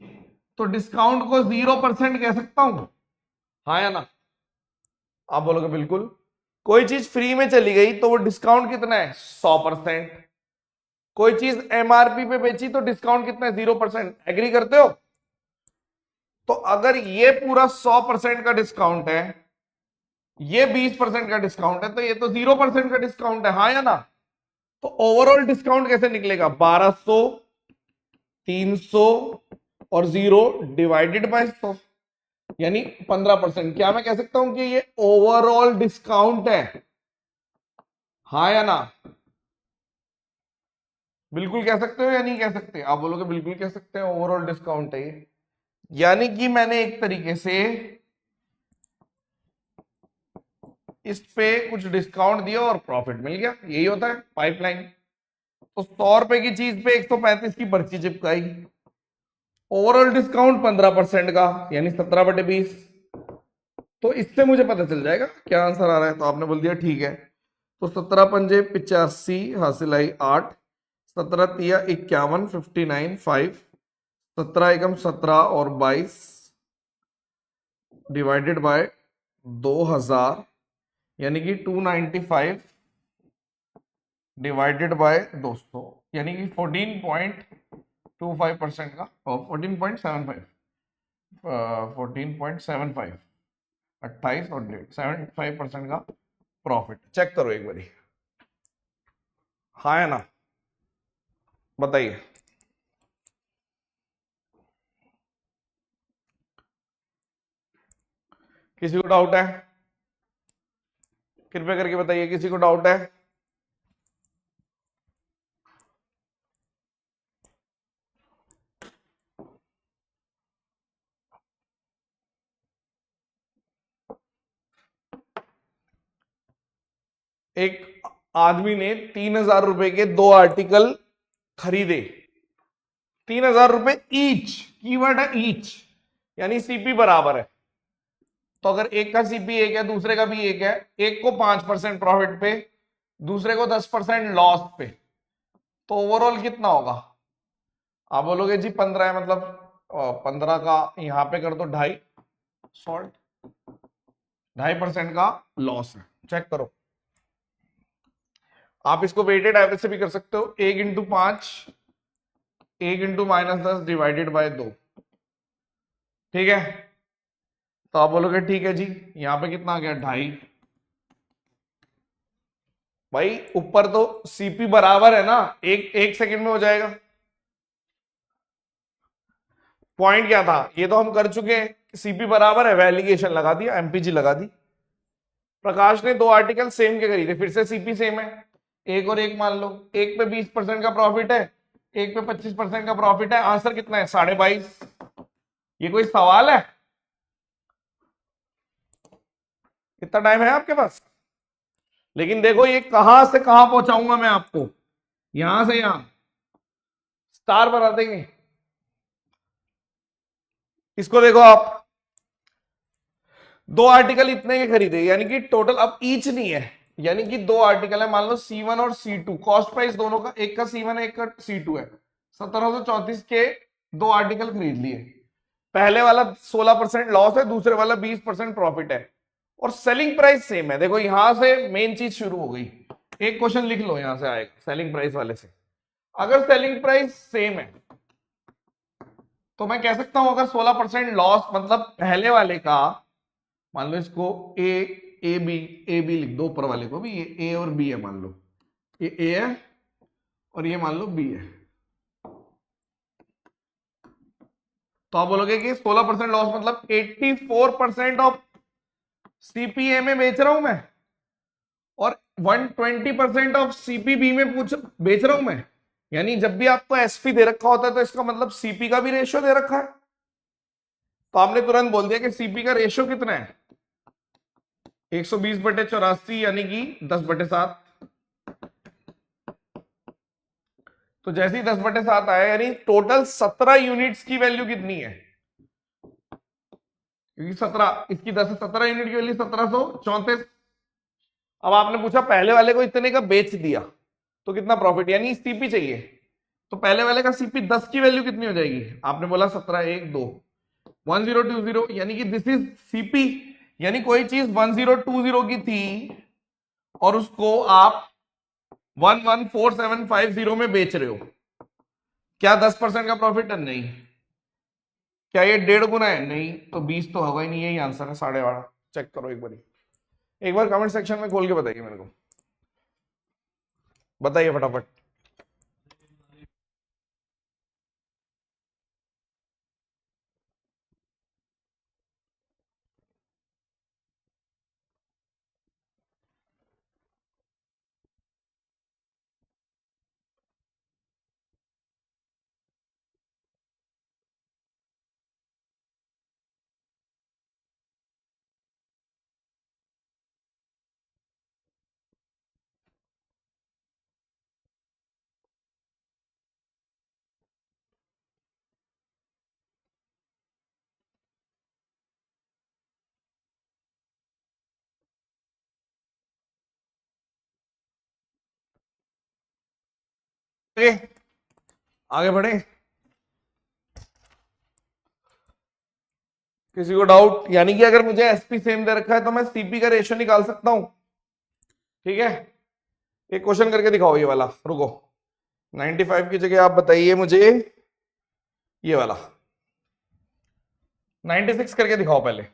तो डिस्काउंट को 0% कह सकता हूं? हाँ या ना? आप बोलोगे बिल्कुल। कोई चीज फ्री में चली गई तो वो डिस्काउंट कितना है? 100%। कोई चीज एमआरपी पे बेची तो डिस्काउंट कितना है? 0%। एग्री करते हो? तो अगर ये पूरा 100% का डिस्काउंट है, ये 20% का डिस्काउंट है, तो ये तो 0% का डिस्काउंट है। हाँ या ना? तो ओवरऑल डिस्काउंट कैसे निकलेगा? 1200, 300 और 0 डिवाइडेड बाय 100, यानी 15%। क्या मैं कह सकता हूं कि ये ओवरऑल डिस्काउंट है? हाँ या ना? बिल्कुल कह सकते हो या नहीं कह सकते? आप बोलोगे बिल्कुल कह सकते हैं, ओवरऑल डिस्काउंट है ये। यानी कि मैंने एक तरीके से इस पे कुछ डिस्काउंट दिया और प्रॉफिट मिल गया। यही होता है पाइपलाइन। तो 100 रुपए की चीज पे 135 की पर्ची चिपकाई, ओवरऑल डिस्काउंट 15% का, यानी 17/20। तो इससे मुझे पता चल जाएगा क्या आंसर आ रहा है। तो आपने बोल दिया ठीक है। तो 17 पंजे 85 हासिल आई 8, 17 तिया 51 59 5, 17 एकम 17 और 22 डिवाइडेड बाय 2000, यानी कि 295 डिवाइडेड बाय 200, यानी कि 14.25% का, 14.75, 14.75, 28 और 75% का प्रॉफिट। चेक करो एक बारी, हाँ है ना? बताइए। किसी को डाउट है? कृपया करके बताइए, किसी को डाउट है? एक आदमी ने 3,000 रुपए के 2 आर्टिकल खरीदे, 3,000 रुपए ईच, कीवर्ड है ईच, यानी सीपी बराबर है। तो अगर एक का सीपी एक है, दूसरे का भी एक है, एक को 5% प्रॉफिट पे, दूसरे को 10% लॉस पे, तो ओवरऑल कितना होगा? आप बोलोगे जी 15 है, मतलब 15 का यहां पे कर दो 2.5, सॉल्ट 2.5% का लॉस है। चेक करो। आप इसको वेटेड एवरेज से भी कर सकते हो, 1 × 5 1 × -10 डिवाइडेड बाय 2, ठीक है। तो आप बोलोगे ठीक है जी, यहां पे कितना आ गया 2.5। भाई ऊपर तो सीपी बराबर है ना, एक सेकंड में हो जाएगा। पॉइंट क्या था, ये तो हम कर चुके हैं, सीपी बराबर है, वैलिडेशन लगा दिया, एमपीजी लगा दी। प्रकाश ने 2 आर्टिकल सेम के खरीदे, फिर से सीपी सेम है, एक और एक मान लो, एक पे 20% का प्रॉफिट है, एक पे 25% का प्रॉफिट है, आंसर कितना है 22.5। ये कोई सवाल है? कितना टाइम है आपके पास? लेकिन देखो ये कहां से कहां पहुंचाऊंगा मैं आपको, यहां से यहां स्टार बना देंगे इसको। देखो आप 2 आर्टिकल इतने के खरीदे, यानी कि टोटल अब ईच नहीं है, यानी कि 2 आर्टिकल है, मान लो C1 और C2, कॉस्ट प्राइस दोनों का, एक का C1 है एक का C2 है, 1734 के 2 आर्टिकल खरीद लिए। पहले वाला 16% लॉस है, दूसरे वाला 20% प्रॉफिट है, और सेलिंग प्राइस सेम है। देखो यहां से मेन चीज शुरू हो गई, एक क्वेश्चन लिख लो यहां से आएगा सेलिंग प्राइस वाले से। अगर सेलिंग प्राइस सेम है तो मैं कह सकता हूं, अगर 16% लॉस मतलब पहले वाले का, मान लो इसको ए बी लिख दो, ऊपर वाले को भी, ये ए और बी है, मान लो ये ए है और ये मान लो बी है, तो आप बोलोगे कि 16% लॉस मतलब 84% ऑफ सीपीए में बेच रहा हूं मैं, और 120% ऑफ सीपीबी में बेच रहा हूं मैं। यानी जब भी आपको एसपी दे रखा होता है तो इसका मतलब सीपी का भी रेशियो दे रखा है, तो आपने तुरंत बोल दिया कि सीपी का रेशियो कितना है, 120/84, यानी कि 10/7। तो जैसे ही 10/7 आया, यानी टोटल 17 यूनिट्स की वैल्यू कितनी है, क्योंकि 17, इसकी 10 से 17 यूनिट की वैल्यू 1734। अब आपने पूछा पहले वाले को इतने का बेच दिया तो कितना प्रॉफिट, यानी सीपी चाहिए, तो पहले वाले का सीपी 10 की वैल्यू कितनी हो जाएगी, आपने बोला 17, 1 2 1020, यानी कि दिस इज सीपी। यानी कोई चीज 1020 की थी और उसको आप 114750 में बेच रहे हो, क्या 10% का प्रॉफिट है? नहीं। क्या ये 1.5 गुना है? नहीं। तो 20 तो होगा ही नहीं, यही आंसर है 12.5। चेक करो एक बार कमेंट सेक्शन में खोल के बताइए मेरे को, बताइए फटाफट। आगे बढ़े, किसी को डाउट? यानी कि अगर मुझे एसपी सेम दे रखा है तो मैं सीपी का रेशियो निकाल सकता हूं, ठीक है। एक क्वेश्चन करके दिखाओ ये वाला, रुको, 95 की जगह आप बताइए मुझे ये वाला 96 करके दिखाओ, पहले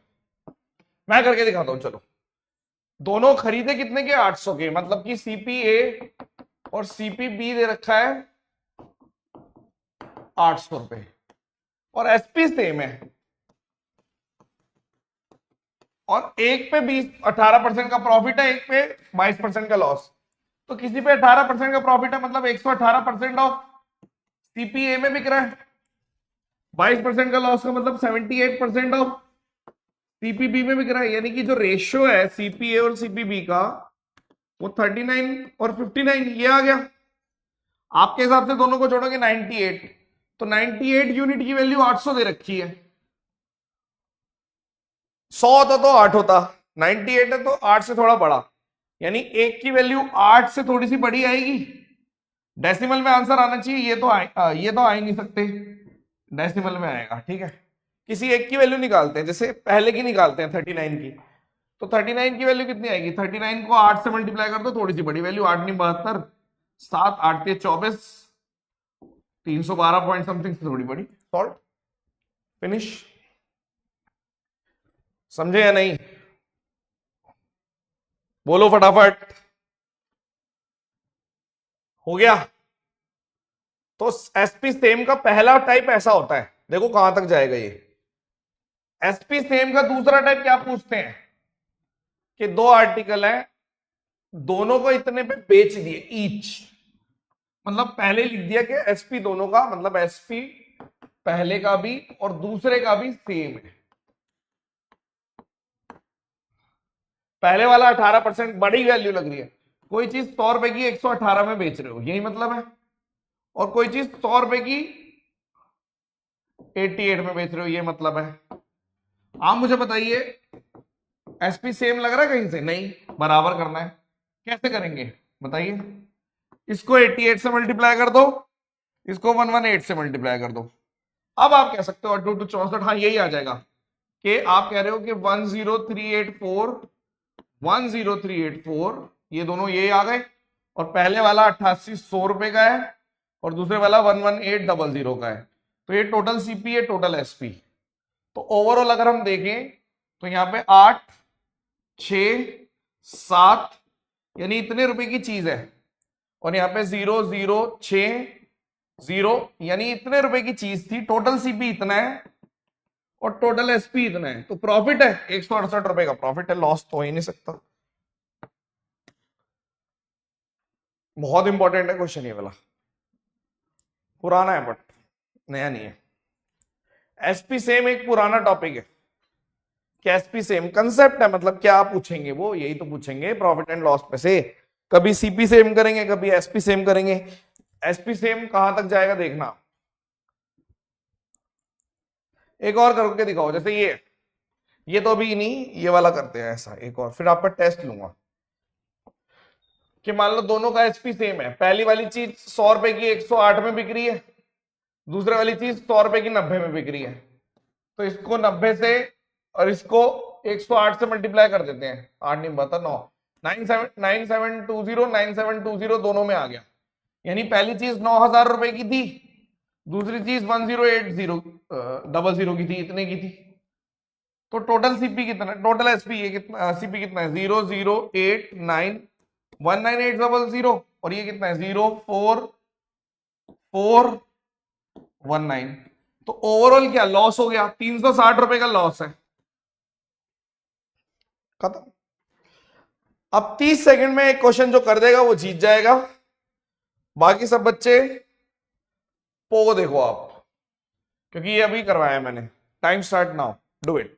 मैं करके दिखाता हूं। चलो, दोनों खरीदे कितने के, 800 के, मतलब कि सीपीए और सीपीबी दे रखा है 800 रुपए, और एसपी सेम है, और एक पे 18% का प्रॉफिट है, एक पे 22% का लॉस। तो किसी पे 18% का प्रॉफिट है, मतलब 118% ऑफ सीपीए में बिक रहा है, 22% का लॉस का मतलब 78% ऑफ सीपीबी में बिक रहा है। यानी कि जो रेशियो है सीपीए और सीपीबी का, वो 39 और 59 ये आ गया। आपके हिसाब से दोनों को जोड़ोगे 98, तो 98 यूनिट की वैल्यू 800 दे रखी है, 100 होता तो 8 होता, 98 है तो 8 से थोड़ा बड़ा, यानी एक की वैल्यू 8 से थोड़ी सी बड़ी आएगी। डेसिमल में आंसर आना चाहिए, ये तो आ ही नहीं सकते, डेसिमल में आएगा, ठीक है। किसी एक की वैल्यू निकालते हैं, जैसे पहले की निकालते हैं 39 की, तो 39 की वैल्यू कितनी आएगी? 39 को 8 से मल्टीप्लाई कर दो, थोड़ी सी बड़ी वैल्यू, 8 नहीं 72, 7 8 के 24, 312 पॉइंट समथिंग से थोड़ी बड़ी। Solve, finish. समझे या नहीं? बोलो फटाफट। हो गया? तो एसपी सेम का पहला टाइप ऐसा होता है, देखो कहां तक जाएगा ये। एसपी सेम का दूसरा टाइप क्या पूछते हैं कि दो आर्टिकल है, दोनों को इतने पे बेच दिए ईच, मतलब पहले लिख दिया कि एसपी दोनों का, मतलब एसपी पहले का भी और दूसरे का भी सेम है। पहले वाला 18% बड़ी वैल्यू लग रही है, कोई चीज 100 रुपए की 118 में बेच रहे हो, यही मतलब है। और कोई चीज 100 रुपए की 88 में बेच रहे हो, ये मतलब है। आप मुझे बताइए, एसपी सेम लग रहा है कहीं से? नहीं, बराबर करना है। कैसे करेंगे बताइए? इसको 88 से मल्टीप्लाई कर दो, इसको 118 से मल्टीप्लाई कर दो। अब आप कह सकते हो 2 2 64, हाँ यही आ जाएगा कि आप कह रहे हो कि 10384 10384, ये दोनों ये आ गए, और पहले वाला 88 100 रुपए का है और दूसरे वाला 11800 का है। तो ये टोटल सीपी है, टोटल एसपी। तो ओवरऑल अगर हम देखें तो यहां पे 8 6 7 यानी इतने रुपए की चीज है, और यहाँ पे 0 0 6 0 यानी इतने रुपए की चीज थी। टोटल सीपी इतना है और टोटल एसपी इतना है, तो प्रॉफिट है 168 रुपए का प्रॉफिट है, लॉस तो हो ही नहीं सकता। बहुत इंपॉर्टेंट है क्वेश्चन ये वाला, पुराना है बट नया नहीं है। एसपी सेम एक पुराना टॉपिक है। क्या एसपी सेम कंसेप्ट है, मतलब क्या पूछेंगे वो, यही तो पूछेंगे प्रॉफिट एंड लॉस पे से। कभी सीपी सेम करेंगे, कभी एसपी सेम करेंगे। एसपी सेम कहां तक जाएगा देखना। एक और करके दिखाओ, जैसे ये तो अभी नहीं, ये वाला करते हैं ऐसा एक और, फिर आप पर टेस्ट लूंगा कि मान लो दोनों का एसपी सेम है। पहली वाली चीज 100 रुपए की 108 में बिक रही है, दूसरे वाली चीज 100 रुपए की 90 में बिक रही है। तो इसको 90 से और इसको 108 से मल्टीप्लाई कर देते हैं, 8 नहीं बता 9, 9720 दोनों में आ गया। यानी पहली चीज 9000 रुपए की थी, दूसरी चीज 1080 की थी, इतने की थी। तो टोटल सीपी कितना, टोटल एसपी ये कितना, सीपी कितना है 008919800, और ये कितना है 04419। तो ओवरऑल क्या लॉस हो गया? 360 रुपए का लॉस है, खत्म। अब 30 सेकंड में एक क्वेश्चन जो कर देगा वो जीत जाएगा। बाकी सब बच्चे पो देखो आप, क्योंकि ये अभी करवाया मैंने। Time start now, do it.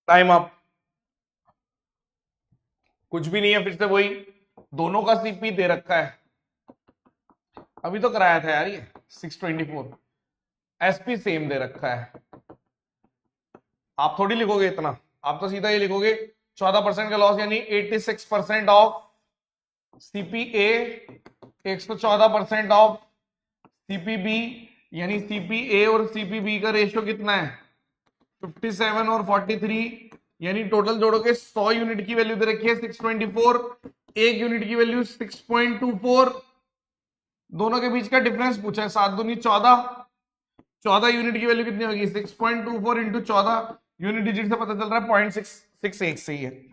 Time up. कुछ भी नहीं है, फिर से वही, दोनों का सीपी दे रखा है, अभी तो कराया था यार ये 624। एसपी सेम दे रखा है, आप थोड़ी लिखोगे इतना, आप तो सीधा ये लिखोगे 14% का लॉस यानी 86% ऑफ सीपीए, 114% ऑफ सीपीबी, यानी सीपीए और सीपीबी का रेशियो कितना है 57 और 43, यानी टोटल जोड़ोगे 100 यूनिट की वैल्यू दे रखी है 624, एक यूनिट की वैल्यू 6.24, दोनों के बीच का डिफरेंस पूछा है 7 दूनी 14, 14 यूनिट की वैल्यू कितनी होगी 6.24 इंटू 14, यूनिट डिजिट से पता चल रहा है 0.668 से ही है।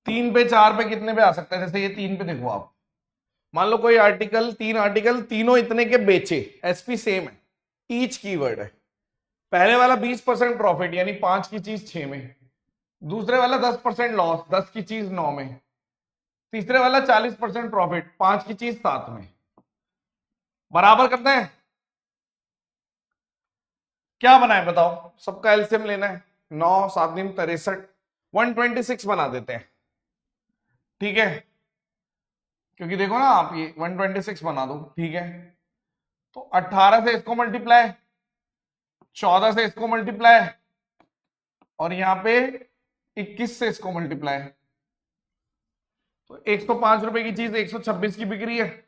तीन पे 4 पे कितने पे आ सकता है? जैसे ये 3 पे देखो आप, मान लो कोई आर्टिकल, 3 आर्टिकल, तीनों इतने के बेचे, एसपी सेम है, ईच कीवर्ड है। पहले वाला 20% प्रॉफिट यानी 5 की चीज 6 में, दूसरे वाला 10% लॉस, 10 की चीज 9 में, तीसरे वाला 40% प्रॉफिट, 5 की चीज 7 में, बराबर करते हैं। क्या बनाए बताओ, सबका एलसीएम लेना है, 9 7 दिन 63, 126 बना देते हैं, ठीक है, क्योंकि देखो ना आप ये 126 बना दो, ठीक है। तो 18 से इसको मल्टीप्लाई, 14 से इसको मल्टीप्लाई, और यहां पे 21 से इसको मल्टीप्लाई, तो 105 रुपए की चीज 126 की बिक रही है,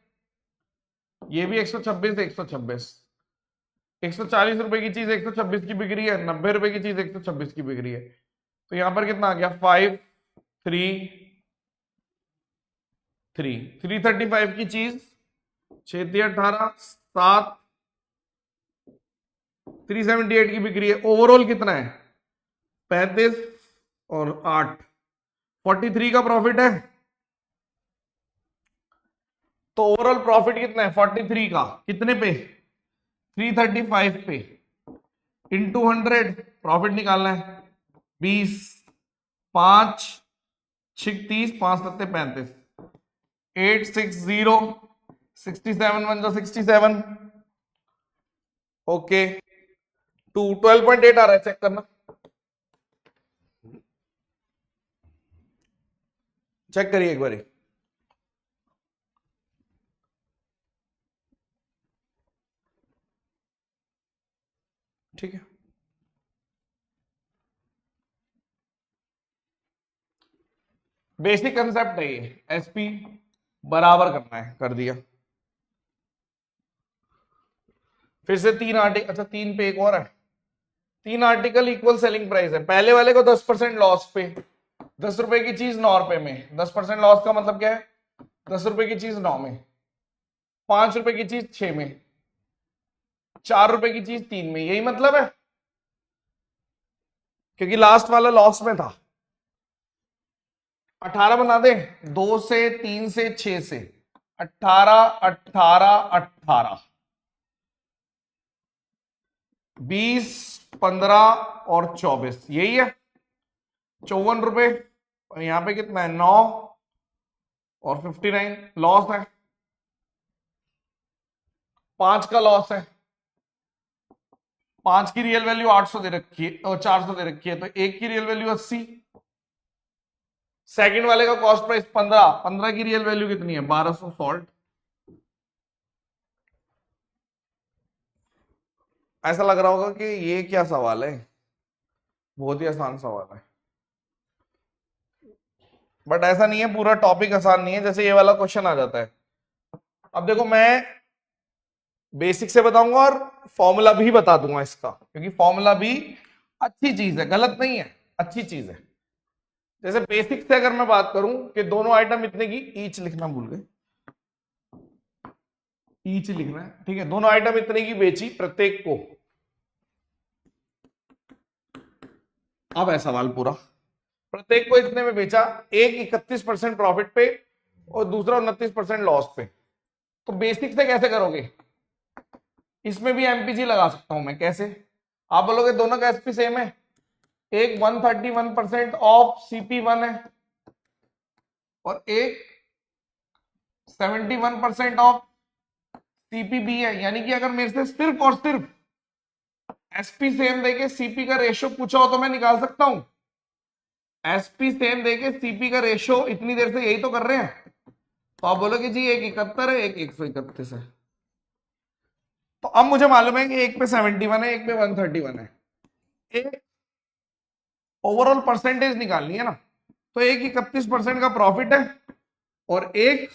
ये भी 126 126, 140 रुपए की चीज 126 की बिक रही है, 90 रुपए की चीज 126 की बिक रही है, तो यहां पर कितना आ गया 5 3 3 335 की चीज 6 18 7 378 की बिक रही है। ओवरऑल कितना है 35 और 8 43 का प्रॉफिट है। तो ओवरऑल प्रॉफिट कितना है 43 का, कितने पे 335 पे, इंटू 100 प्रॉफिट निकालना है, 20 5 36 5 सत्ते 35, 860 67 1 जो 67, ओके 12.8 आ रहा है, चेक करना, चेक करिए एक बार, ठीक है। बेसिक कंसेप्ट है ये, एसपी बराबर करना है, कर दिया। फिर से 3 आर्टिकल, अच्छा 3 पे एक और है, 3 आर्टिकल इक्वल सेलिंग प्राइस है, पहले वाले को 10% लॉस पे, 10 रुपए की चीज 9 रुपए में, 10% लॉस का मतलब क्या है 10 रुपए की चीज 9 में, 5 रुपए की चीज 6 में, 4 रुपए की चीज 3 में, यही मतलब है, क्योंकि लास्ट वाला लॉस में था। 18 बना दे, 2 से 3 से 6 से, 18 18 18, 20 15 और 24, यही है 54 रुपए, और यहां पे कितना है 9 और 59, लॉस है, 5 का लॉस है, 5 की रियल वैल्यू 800 दे रखी है और 400 दे रखी है, तो एक की रियल वैल्यू 80, सेकंड वाले का कॉस्ट प्राइस 15, 15 की रियल वैल्यू कितनी है 1200 सॉल्ट। ऐसा लग रहा होगा कि ये क्या सवाल है, बहुत ही आसान सवाल है, बट ऐसा नहीं है, पूरा टॉपिक आसान नहीं है, जैसे ये वाला क्वेश्चन आ जाता है। अब देखो मैं बेसिक से बताऊंगा और फॉर्मूला भी बता दूंगा इसका, क्योंकि फॉर्मूला भी अच्छी चीज है, गलत नहीं है, अच्छी चीज है। जैसे बेसिक से अगर मैं बात करूं कि दोनों आइटम इतने की, ईच लिखना भूल गए, ईच लिखना है, ठीक है, दोनों आइटम इतने की बेची प्रत्येक को, अब है सवाल पूरा, प्रत्येक को इतने में बेचा, एक 31% प्रॉफिट पे और दूसरा 29% लॉस पे, तो बेसिक से कैसे करोगे, इसमें भी एमपीजी लगा सकता हूं मैं, कैसे, आप बोलोगे दोनों का एसपी सेम है, एक 131% ऑफ CP1 है और एक 71% ऑफ CPB है, यानी कि अगर मेरे से सिर्फ और सिर्फ एसपी सेम देके सीपी का रेशियो पूछा हो तो मैं निकाल सकता हूं, एसपी सेम देके सीपी का रेशियो इतनी देर से यही तो कर रहे हैं, तो आप बोलोगे जी एक 71 है एक 131 है, तो अब मुझे मालूम है कि एक पे 71 है एक पे 131 है, एक ओवरऑल परसेंटेज निकालनी है ना, तो एक 31% का प्रॉफिट है और एक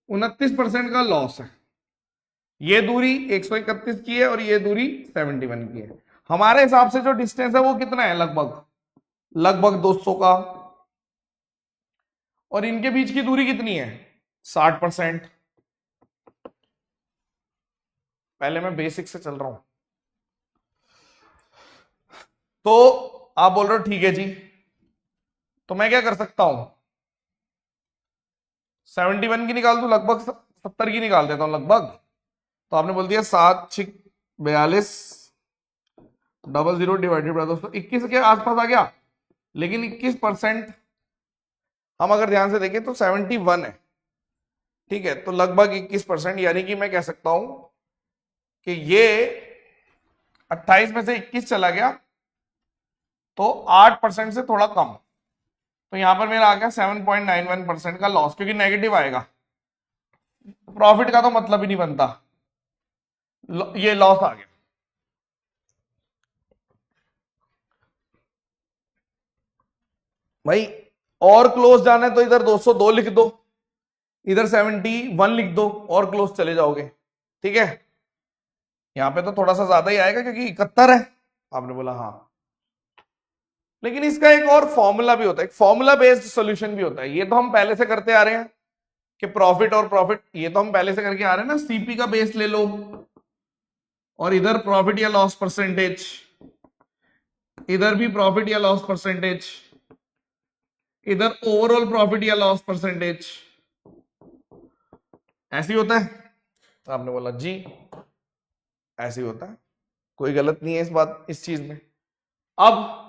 29% का लॉस है, ये दूरी 131 की है और ये दूरी 71 की है, हमारे हिसाब से जो डिस्टेंस है वो कितना है, लगभग लगभग 200 का, और इनके बीच की दूरी कितनी है 60%। पहले मैं बेसिक से चल रहा हूं, तो आप बोल रहे हो ठीक है जी, तो मैं क्या कर सकता हूं 71 की निकाल दूं, लगभग 70 की निकाल देता हूं लगभग, तो आपने बोल दिया 7 6 42 00 डिवाइडेड बाय 200, 21 के आसपास आ गया, लेकिन 21% हम अगर ध्यान से देखें तो 71 है, ठीक है। तो लगभग 21%, यानी कि मैं कह सकता हूं कि ये 28 में से 21 चला गया तो 8% से थोड़ा कम। तो यहां पर मेरा आ गया 7.91% का लॉस, क्योंकि नेगेटिव आएगा, प्रॉफिट का तो मतलब ही नहीं बनता, ये लॉस आ गया। भाई और क्लोज जाना है तो इधर 202 लिख दो, इधर 71 लिख दो, और क्लोज चले जाओगे, ठीक है। यहां पे तो थोड़ा सा ज्यादा ही आएगा क्योंकि 71 है, आपने बोला हाँ। लेकिन इसका एक और फॉर्मूला भी होता है, एक फॉर्मूला बेस्ड सॉल्यूशन भी होता है। ये तो हम पहले से करते आ रहे हैं कि प्रॉफिट और प्रॉफिट, ये तो हम पहले से करके आ रहे हैं ना, सीपी का बेस ले लो और इधर प्रॉफिट या लॉस परसेंटेज, इधर भी प्रॉफिट या लॉस परसेंटेज, इधर ओवरऑल प्रॉफिट या लॉस परसेंटेज, ऐसे ही होता है। आपने बोला जी ऐसे ही होता है, कोई गलत नहीं है इस बात, इस चीज में। अब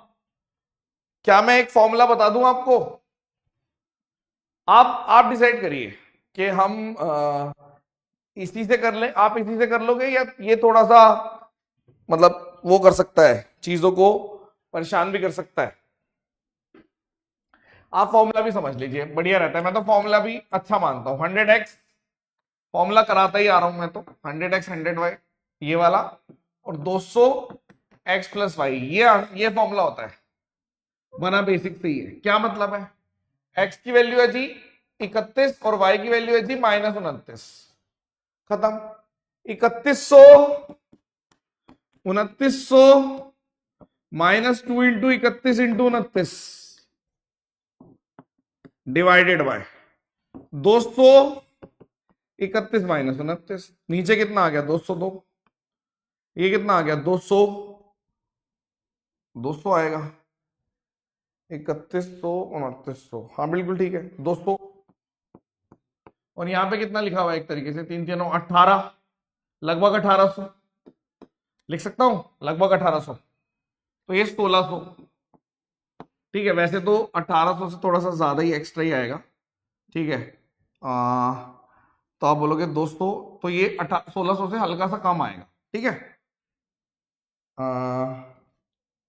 क्या मैं एक फॉर्मूला बता दूं आपको, आप डिसाइड करिए कि हम इसी से कर लें, आप इसी से कर लोगे या ये थोड़ा सा मतलब वो कर सकता है, चीजों को परेशान भी कर सकता है। आप फॉर्मूला भी समझ लीजिए, बढ़िया रहता है। मैं तो फॉर्मूला भी अच्छा मानता हूं, 100x फॉर्मूला कराता ही आ रहा हूं मैं तो, 100x 100y ये वाला, और 200x प्लस वाई, ये फॉर्मूला होता है, बना बेसिक से ही है। क्या मतलब है, x की वैल्यू है जी 31 और y की वैल्यू है जी -29, खत्म। 3100 2900 -2 इंटू 31 इंटू 29 डिवाइडेड बाय 231 -29, नीचे कितना आ गया 202, ये कितना आ गया 200, 200 आएगा, 3100 2900, हाँ बिल्कुल ठीक है 200। और यहां पे कितना लिखा हुआ है एक तरीके से, 3 3 18, लगभग 1800 लिख सकता हूं, लगभग 1800, तो ये 1600, ठीक है। वैसे तो 1800 से थोड़ा सा ज्यादा ही एक्स्ट्रा ही आएगा, ठीक है। तो आप बोलोगे 200, तो ये 1600 से हल्का सा कम आएगा, ठीक है।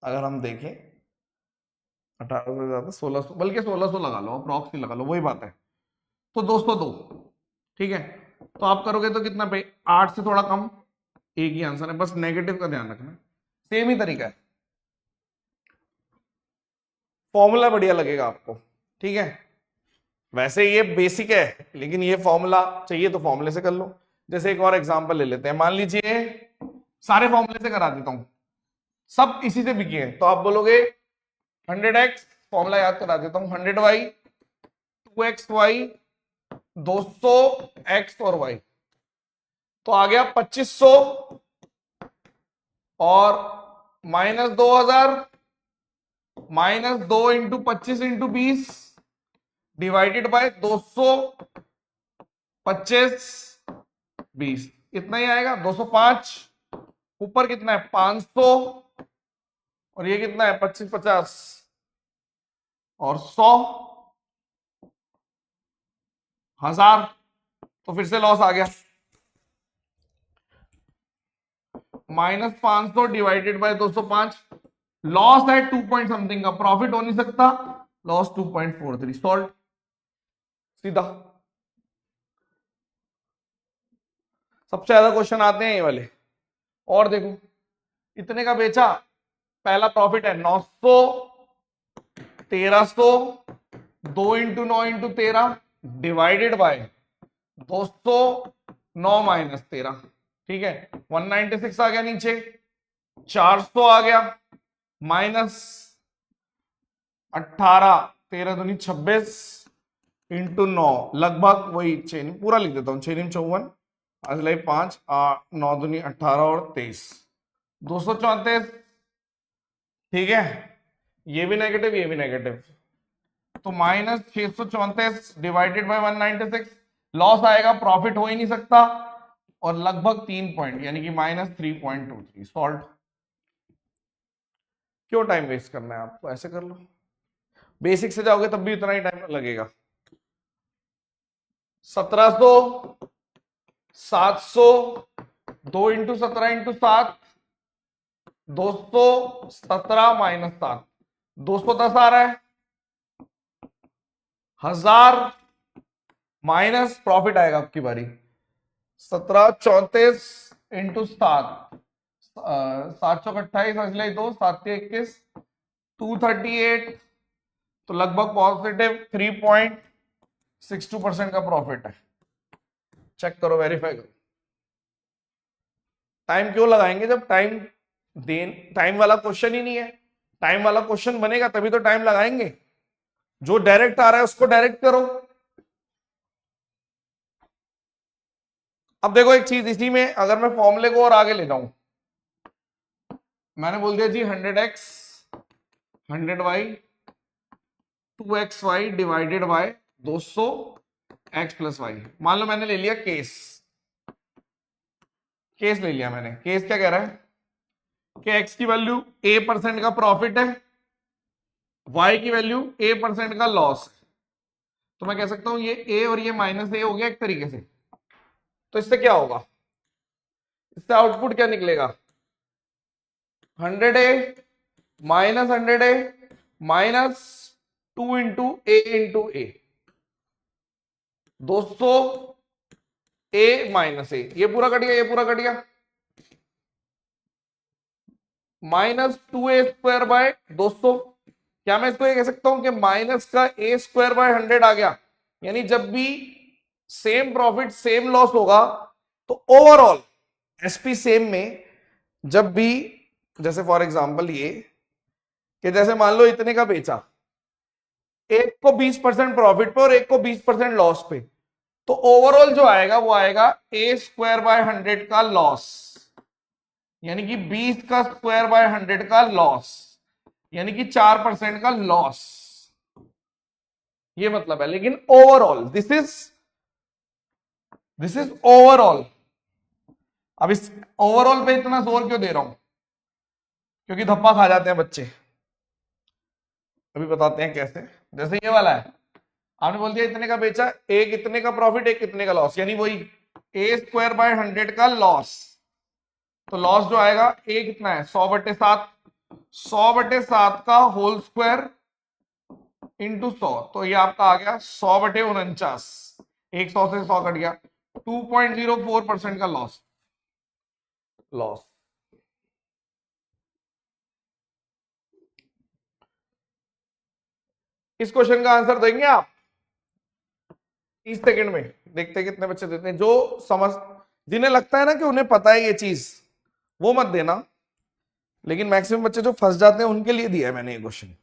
अगर हम देखें 1800 से ज्यादा 1600, बल्कि 1600 लगा लो, अप्रॉक्स ही लगा लो, वही बात है। तो 202, ठीक है। तो आप करोगे तो कितना पे, 8 से थोड़ा कम, एक ही आंसर है, बस नेगेटिव का ध्यान रखना। सेम ही तरीका है, फॉर्मूला बढ़िया लगेगा आपको, ठीक है। वैसे ये बेसिक है, लेकिन ये फॉर्मूला चाहिए तो फॉर्मूले से कर लो। जैसे एक और एग्जांपल ले लेते हैं, मान लीजिए सारे फॉर्मूले से करा देता हूं, सब इसी से बिके हैं, तो आप बोलोगे 100x, फॉर्मूला याद करा देता हूं, 100y 2xy 200x और y, तो आ गया 2500 और -2000 -2 इंटू 25 इंटू 20 डिवाइडेड बाय 200 25 20, इतना ही आएगा 205, ऊपर कितना है 500, और ये कितना है 25 50 और 100 1000, तो फिर से लॉस आ गया, -500 डिवाइडेड बाय 205, लॉस है 2 पॉइंट समथिंग का, प्रॉफिट हो नहीं सकता, लॉस 2.43, सॉल्व, सीधा। सबसे ज्यादा क्वेश्चन आते हैं ये वाले। और देखो इतने का बेचा, पहला प्रॉफिट है 900, 1300, 2 इंटू 9 इंटू 13 डिवाइडेड बाय 200 9 -13, ठीक है। 196 आ गया नीचे, 400 आ गया, -18 13 दूनी 26 इंटू 9, लगभग वही छह, पूरा लिख देता हूं, 6 54 असलाई 5 9 दूनी 18 और 23, 234, ठीक है। ये भी नेगेटिव, ये भी नेगेटिव, तो -634 डिवाइडेड बाय 196, लॉस आएगा, प्रॉफिट हो ही नहीं सकता, और लगभग 3 पॉइंट, यानी कि -3.23, सॉल्व। क्यों टाइम वेस्ट करना है आपको, ऐसे कर लो। बेसिक से जाओगे तब भी उतना ही टाइम लगेगा। 1700, 700, 2 इंटू 17 इंटू 7, 217 माइनस 7, 210 आ रहा है। 1000 माइनस प्रॉफिट आएगा आपकी बारी 1734 इंटू 7, 728 असले 2, 721, 238, तो लगभग पॉजिटिव 3.62% का प्रॉफिट है। चेक करो, वेरीफाई करो। टाइम क्यों लगाएंगे जब टाइम वाला क्वेश्चन ही नहीं है। टाइम वाला क्वेश्चन बनेगा तभी तो टाइम लगाएंगे। जो डायरेक्ट आ रहा है उसको डायरेक्ट करो। अब देखो एक चीज, इसी में अगर मैं फॉर्मूले को और आगे ले जाऊं, मैंने बोल दिया जी 100x 100y 2xy divided by 200x plus Y. मान लो मैंने ले लिया केस ले लिया मैंने। केस क्या कह रहा है कि x की वैल्यू a% का प्रॉफिट है, y की वैल्यू a% का लॉस है। तो मैं कह सकता हूं ये a और ये माइनस a हो गया एक तरीके से। तो इससे क्या होगा, इससे आउटपुट क्या निकलेगा, 100a minus 100a minus 2 into a 200 a minus a, ये पूरा कट गया, ये पूरा कट गया, माइनस 2a स्क्वायर बाय 200। क्या मैं इसको ये कह सकता हूं कि माइनस का a स्क्वायर बाय 100 आ गया। यानी जब भी सेम प्रॉफिट सेम लॉस होगा तो ओवरऑल एसपी सेम में जब भी, जैसे फॉर एग्जांपल ये कि जैसे मान लो इतने का बेचा, एक को 20% प्रॉफिट पे और एक को 20% लॉस पे, तो ओवरऑल जो आएगा वो आएगा a स्क्वायर बाय 100 का लॉस, यानी कि 20 का स्क्वायर बाय 100 का लॉस, यानी कि 4% का लॉस, ये मतलब है। लेकिन ओवरऑल दिस इज ओवरऑल। अब इस ओवरऑल पे इतना जोर क्यों दे रहा हूं, क्योंकि धप्पा खा जाते हैं बच्चे। अभी बताते हैं कैसे। जैसे ये वाला है, आपने बोल दिया इतने का बेचा, एक इतने का प्रॉफिट एक इतने का लॉस, यानी वही a स्क्वायर बाय 100 का लॉस। तो लॉस जो आएगा a कितना है 100/7, 100/7 का होल स्क्वायर इंटू 100, तो ये आपका आ गया 100/49, 100 से 100 कट गया, 2.04% का लॉस। इस क्वेश्चन का आंसर देंगे आप 30 सेकंड में। देखते हैं कितने बच्चे देते हैं। जो समझ, जिन्हें लगता है ना कि उन्हें पता है ये चीज, वो मत देना, लेकिन मैक्सिमम बच्चे जो फंस जाते हैं उनके लिए दिया है मैंने ये क्वेश्चन।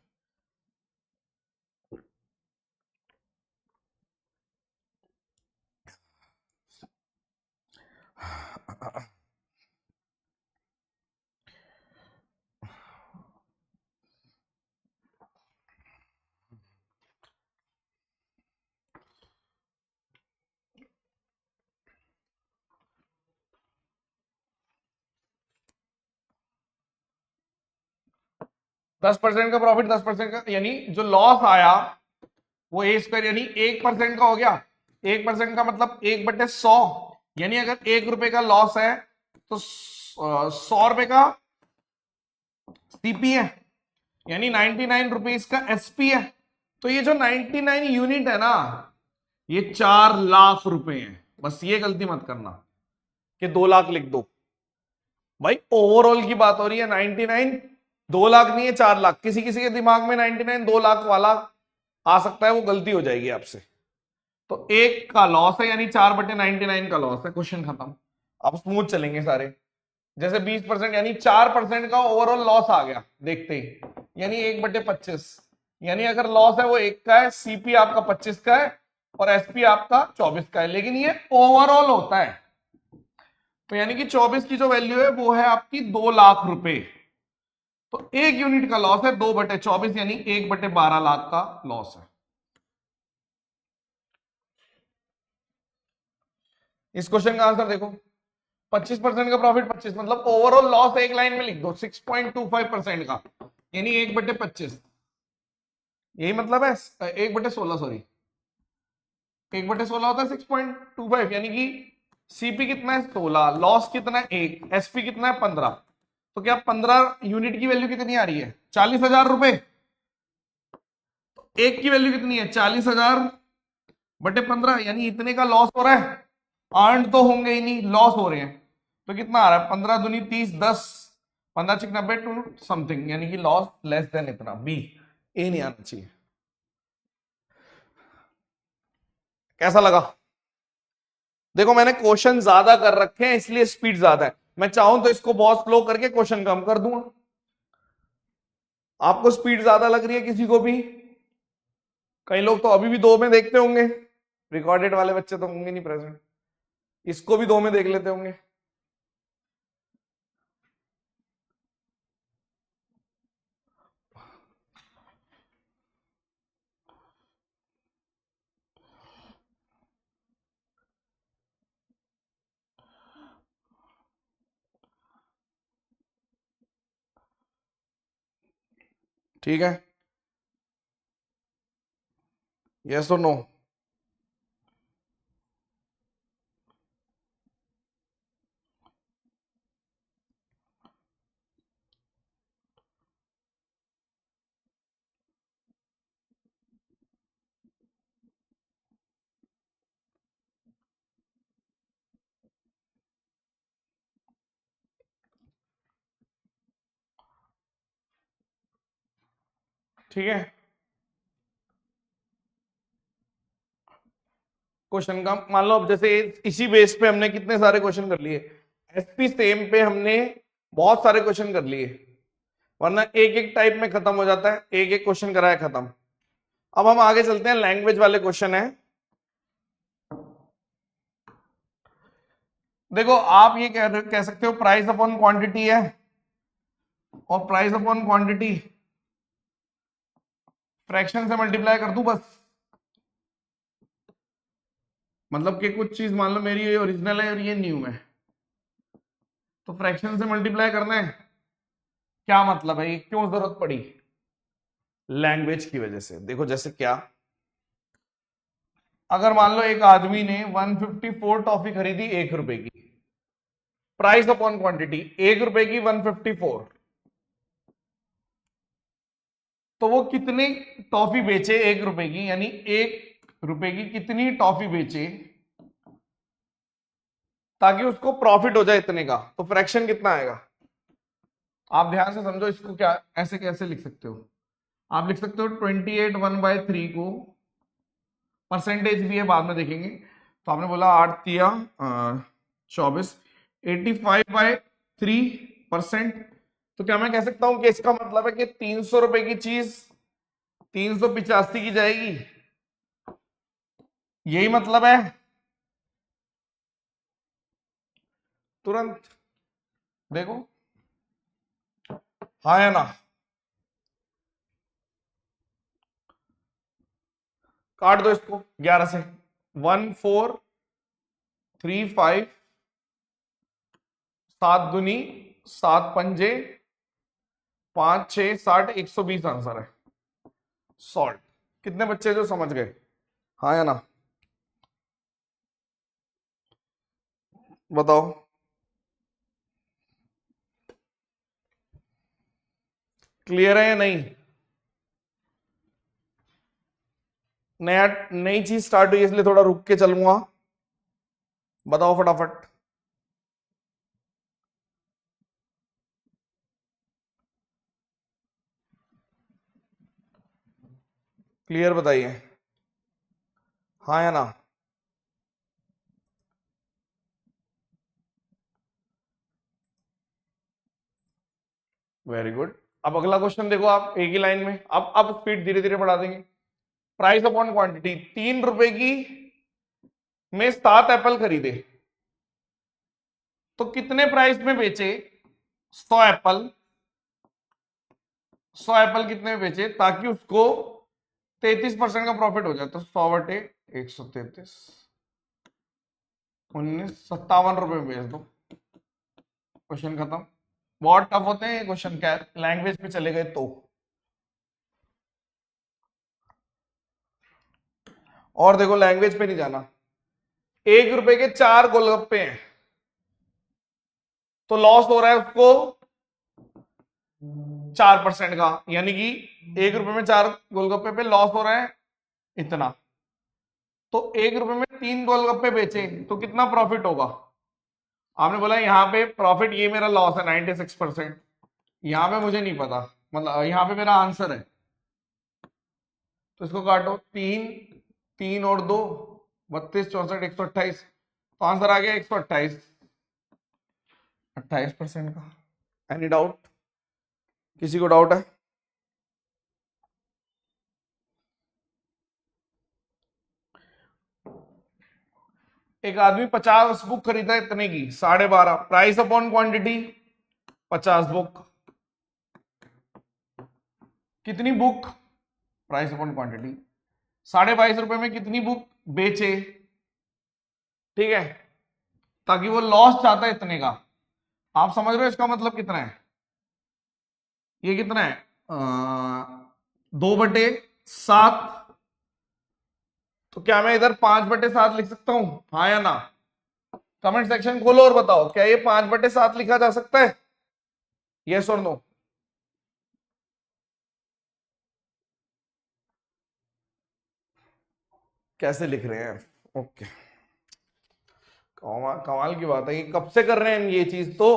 दस परसेंट का प्रॉफिट 10% का, यानी जो लॉस आया वो a स्क्वायर यानी 1% का हो गया। 1% का मतलब 1/100, यानी अगर 1 रुपए का लॉस है तो 100 रुपए का सीपी है, यानी 99 रुपीज का एसपी है। तो ये जो 99 यूनिट है ना, ये 4 लाख रुपए है। बस ये गलती मत करना कि 2 लाख लिख दो। भाई ओवरऑल की बात हो रही है। 99 2 लाख नहीं है 4 लाख। किसी किसी के दिमाग में 99 2 लाख वाला आ सकता है, वो गलती हो जाएगी आपसे। तो एक का लॉस है यानी 4/99 का लॉस है। क्वेश्चन खत्म। अब स्मूथ चलेंगे सारे। जैसे 20% यानी 4% का ओवरऑल लॉस आ गया देखते ही, यानी 1/25, यानी अगर लॉस है वो 1 का है, सीपी आपका 25 का है और एसपी आपका 24 का है, लेकिन ये ओवरऑल होता है। तो यानी कि 24 की जो वैल्यू है वो है आपकी 2 लाख रुपए। तो एक यूनिट का लॉस है 2/24, यानी 1/12 लाख का लॉस है। इस क्वेश्चन का आंसर देखो, 25% का प्रॉफिट 25, मतलब ओवरऑल लॉस एक लाइन में लिख दो 6.25% का, यानी 1/25। यही मतलब है 1/16, सॉरी 1/16 होता है 6.25, यानी कि सीपी कितना है 16, लॉस कितना है 1, एसपी कितना है 15। तो क्या 15 यूनिट की वैल्यू कितनी आ रही है 40,000 रुपए। एक की वैल्यू कितनी है 40,000/15, यानी इतने का लॉस हो रहा है। अर्न तो होंगे ही नहीं, लॉस हो रहे हैं। तो कितना आ रहा है 15 दूनी 30, 10, 15 6 90 टू समथिंग, यानी कि लॉस लेस देन इतना। बी, ए नहीं आना चाहिए। कैसा लगा? देखो मैंने क्वेश्चन ज्यादा कर रखे हैं इसलिए स्पीड ज्यादा है। मैं चाहूं तो इसको बहुत स्लो करके क्वेश्चन कम कर दूंगा। आपको स्पीड ज्यादा लग रही है किसी को भी? कई लोग तो अभी भी 2 में देखते होंगे, रिकॉर्डेड वाले बच्चे तो होंगे नहीं प्रेजेंट, इसको भी 2 में देख लेते होंगे। ठीक है, यस और नो? ठीक है, क्वेश्चन का मान लो अब जैसे इसी बेस पे हमने कितने सारे क्वेश्चन कर लिए, एसपी सेम पे हमने बहुत सारे क्वेश्चन कर लिए, वरना एक एक टाइप में खत्म हो जाता है, एक एक क्वेश्चन कराया खत्म। अब हम आगे चलते हैं, लैंग्वेज वाले क्वेश्चन है। देखो आप ये कह सकते हो प्राइस अपॉन क्वांटिटी है, और प्राइस अपॉन क्वांटिटी फ्रैक्शन से मल्टीप्लाई कर दूं बस। मतलब कि कुछ चीज मान लो मेरी ये ओरिजिनल है और ये न्यू है, तो फ्रैक्शन से मल्टीप्लाई करना है। क्या मतलब है, ये क्यों जरूरत पड़ी? लैंग्वेज की वजह से। देखो जैसे क्या, अगर मान लो एक आदमी ने 154 टॉफी खरीदी 1 रुपए की, प्राइस अपॉन क्वांटिटी 1 रुपए की 154, तो वो कितने टॉफी बेचे 1 रुपए की, यानी 1 रुपए की कितनी टॉफी बेचे ताकि उसको प्रॉफिट हो जाए इतने का, तो फ्रैक्शन कितना आएगा? आप ध्यान से समझो इसको, क्या ऐसे कैसे लिख सकते हो? आप लिख सकते हो 28 1/3 को, परसेंटेज भी है बाद में देखेंगे। तो आपने बोला 8 × 24, 85/3%। तो क्या मैं कह सकता हूं कि इसका मतलब है कि 300 रुपए की चीज 385 की जाएगी, यही मतलब है? तुरंत देखो, हाँ या ना? काट दो इसको 11 से, 1435, 7 दूनी 7 पंजे 5 6 60, 120 आंसर है। सॉल्ट। कितने बच्चे जो समझ गए, हाँ या ना? बताओ। क्लियर है या नहीं? नया नई चीज स्टार्ट हुई इसलिए थोड़ा रुक के चलूंगा, बताओ फटाफट। क्लियर बताइए, हाँ या ना? Very good. अब अगला क्वेश्चन देखो आप, एक ही लाइन में, अब स्पीड धीरे धीरे बढ़ा देंगे। प्राइस अपॉन क्वांटिटी, 3 रुपए की में 7 एप्पल खरीदे, तो कितने प्राइस में बेचे 100 एप्पल? 100 एप्पल कितने में बेचे ताकि उसको 33% का प्रॉफिट हो जाए? तो 100/133, 1957 रुपए में बेच दो, क्वेश्चन खत्म। बहुत टफ होते हैं ये क्वेश्चन, क्या लैंग्वेज पे चले गए तो। और देखो लैंग्वेज पे नहीं जाना, 1 रुपए के 4 गोलगप्पे हैं, तो लॉस हो रहा है उसको 4% का, यानी कि 1 रुपए में 4 गोलगप्पे पे लॉस हो रहा है इतना। तो 1 रुपए में 3 गोलगप्पे बेचे तो कितना प्रॉफिट होगा? आपने बोला यहां पे प्रॉफिट, ये मेरा लॉस है 96%, यहां पे मुझे नहीं पता, मतलब यहां पे मेरा आंसर है, तो इसको काटो, 3 3 और 2 32 64 128, तो आंसर आ गया 128, 28% का। Any doubt? किसी को डाउट है? एक आदमी 50 बुक खरीदा इतने की, 12.5, प्राइस अपॉन क्वांटिटी 50 बुक, कितनी बुक? प्राइस अपॉन क्वांटिटी, 22.5 रुपए में कितनी बुक बेचे? ठीक है, ताकि वो लॉस चाहता है इतने का। आप समझ रहे हो इसका मतलब कितना है? ये कितना है? 2/7। तो क्या मैं इधर 5/7 लिख सकता हूं, हाँ या ना? कमेंट सेक्शन खोलो और बताओ, क्या ये 5/7 लिखा जा सकता है? यस और नो? कैसे लिख रहे हैं? ओके, कमाल की बात है, ये कब से कर रहे हैं ये चीज? तो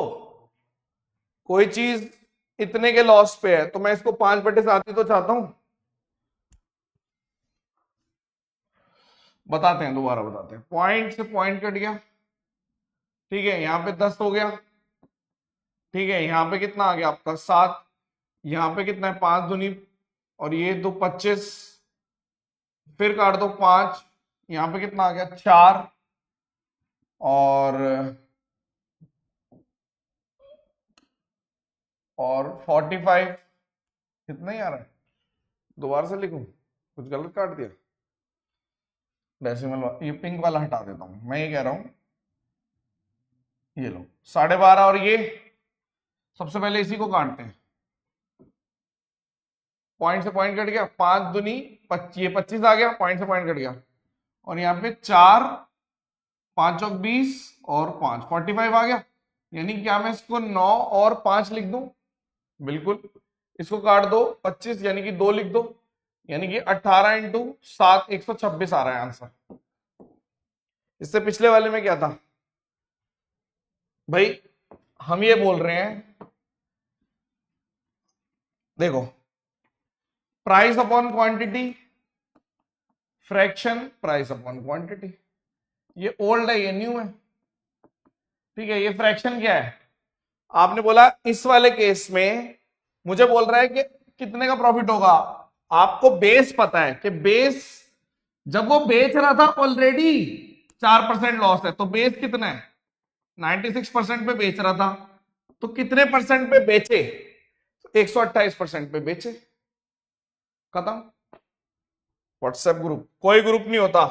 कोई चीज इतने के लॉस पे है तो मैं इसको 5/7 ही तो चाहता हूं। बताते हैं, दोबारा बताते हैं, पॉइंट से पॉइंट कट गया, ठीक है, यहां पे 10 हो गया, ठीक है, यहां पे कितना आ गया आपका 7, यहां पे कितना है 5 दूनी, और ये 2 25, फिर काट दो 5, यहां पे कितना आ गया 4, और 45, कितना ही आ रहा है? दोबारा से लिखूं, कुछ गलत काट दिया? डेसिमल ये पिंक वाला हटा देता हूं, मैं ये कह रहा हूं, ये लो 12.5, और ये सबसे पहले इसी को काटते हैं, पॉइंट से पॉइंट कट गया, 5 दूनी 25, ये 25 आ गया, पॉइंट से पॉइंट कट गया, और यहाँ पे 4 5 चौक 20 और 5 45 आ गया, यानी क्या मैं इसको 9 और 5 लिख दूं? बिल्कुल, इसको काट दो 25, यानी कि 2 लिख दो, यानी कि 18 इंटू 7 126 आ रहा है आंसर। इससे पिछले वाले में क्या था भाई? हम ये बोल रहे हैं, देखो, price upon quantity, fraction price upon quantity, ये ओल्ड है ये न्यू है, ठीक है, ये फ्रैक्शन क्या है? आपने बोला इस वाले केस में मुझे बोल रहा है कि कितने का प्रॉफिट होगा, आपको बेस पता है कि बेस, जब वो बेच रहा था ऑलरेडी 4% लॉस है, तो बेस कितना है? 96% पे बेच रहा था, तो कितने परसेंट पे बेचे? 128% पे बेचे, खत्म। व्हाट्सएप ग्रुप, कोई ग्रुप नहीं होता,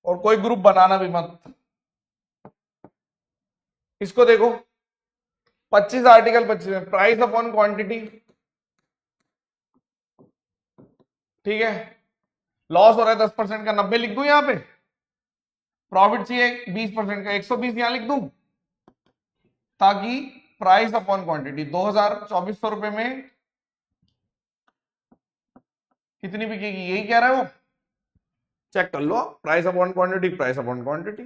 और कोई ग्रुप बनाना भी मत। इसको देखो, 25 आर्टिकल 25 में प्राइस अपॉन क्वांटिटी, ठीक है, लॉस हो रहा है 10% का, 90 लिख दूं यहां पे, प्रॉफिट चाहिए 20% का, 120 यहां लिख दूं, ताकि प्राइस अपॉन क्वांटिटी 2400 रुपए में कितनी बिकेगी, यही कह रहा है वो, चेक कर लो, price upon quantity, price upon quantity,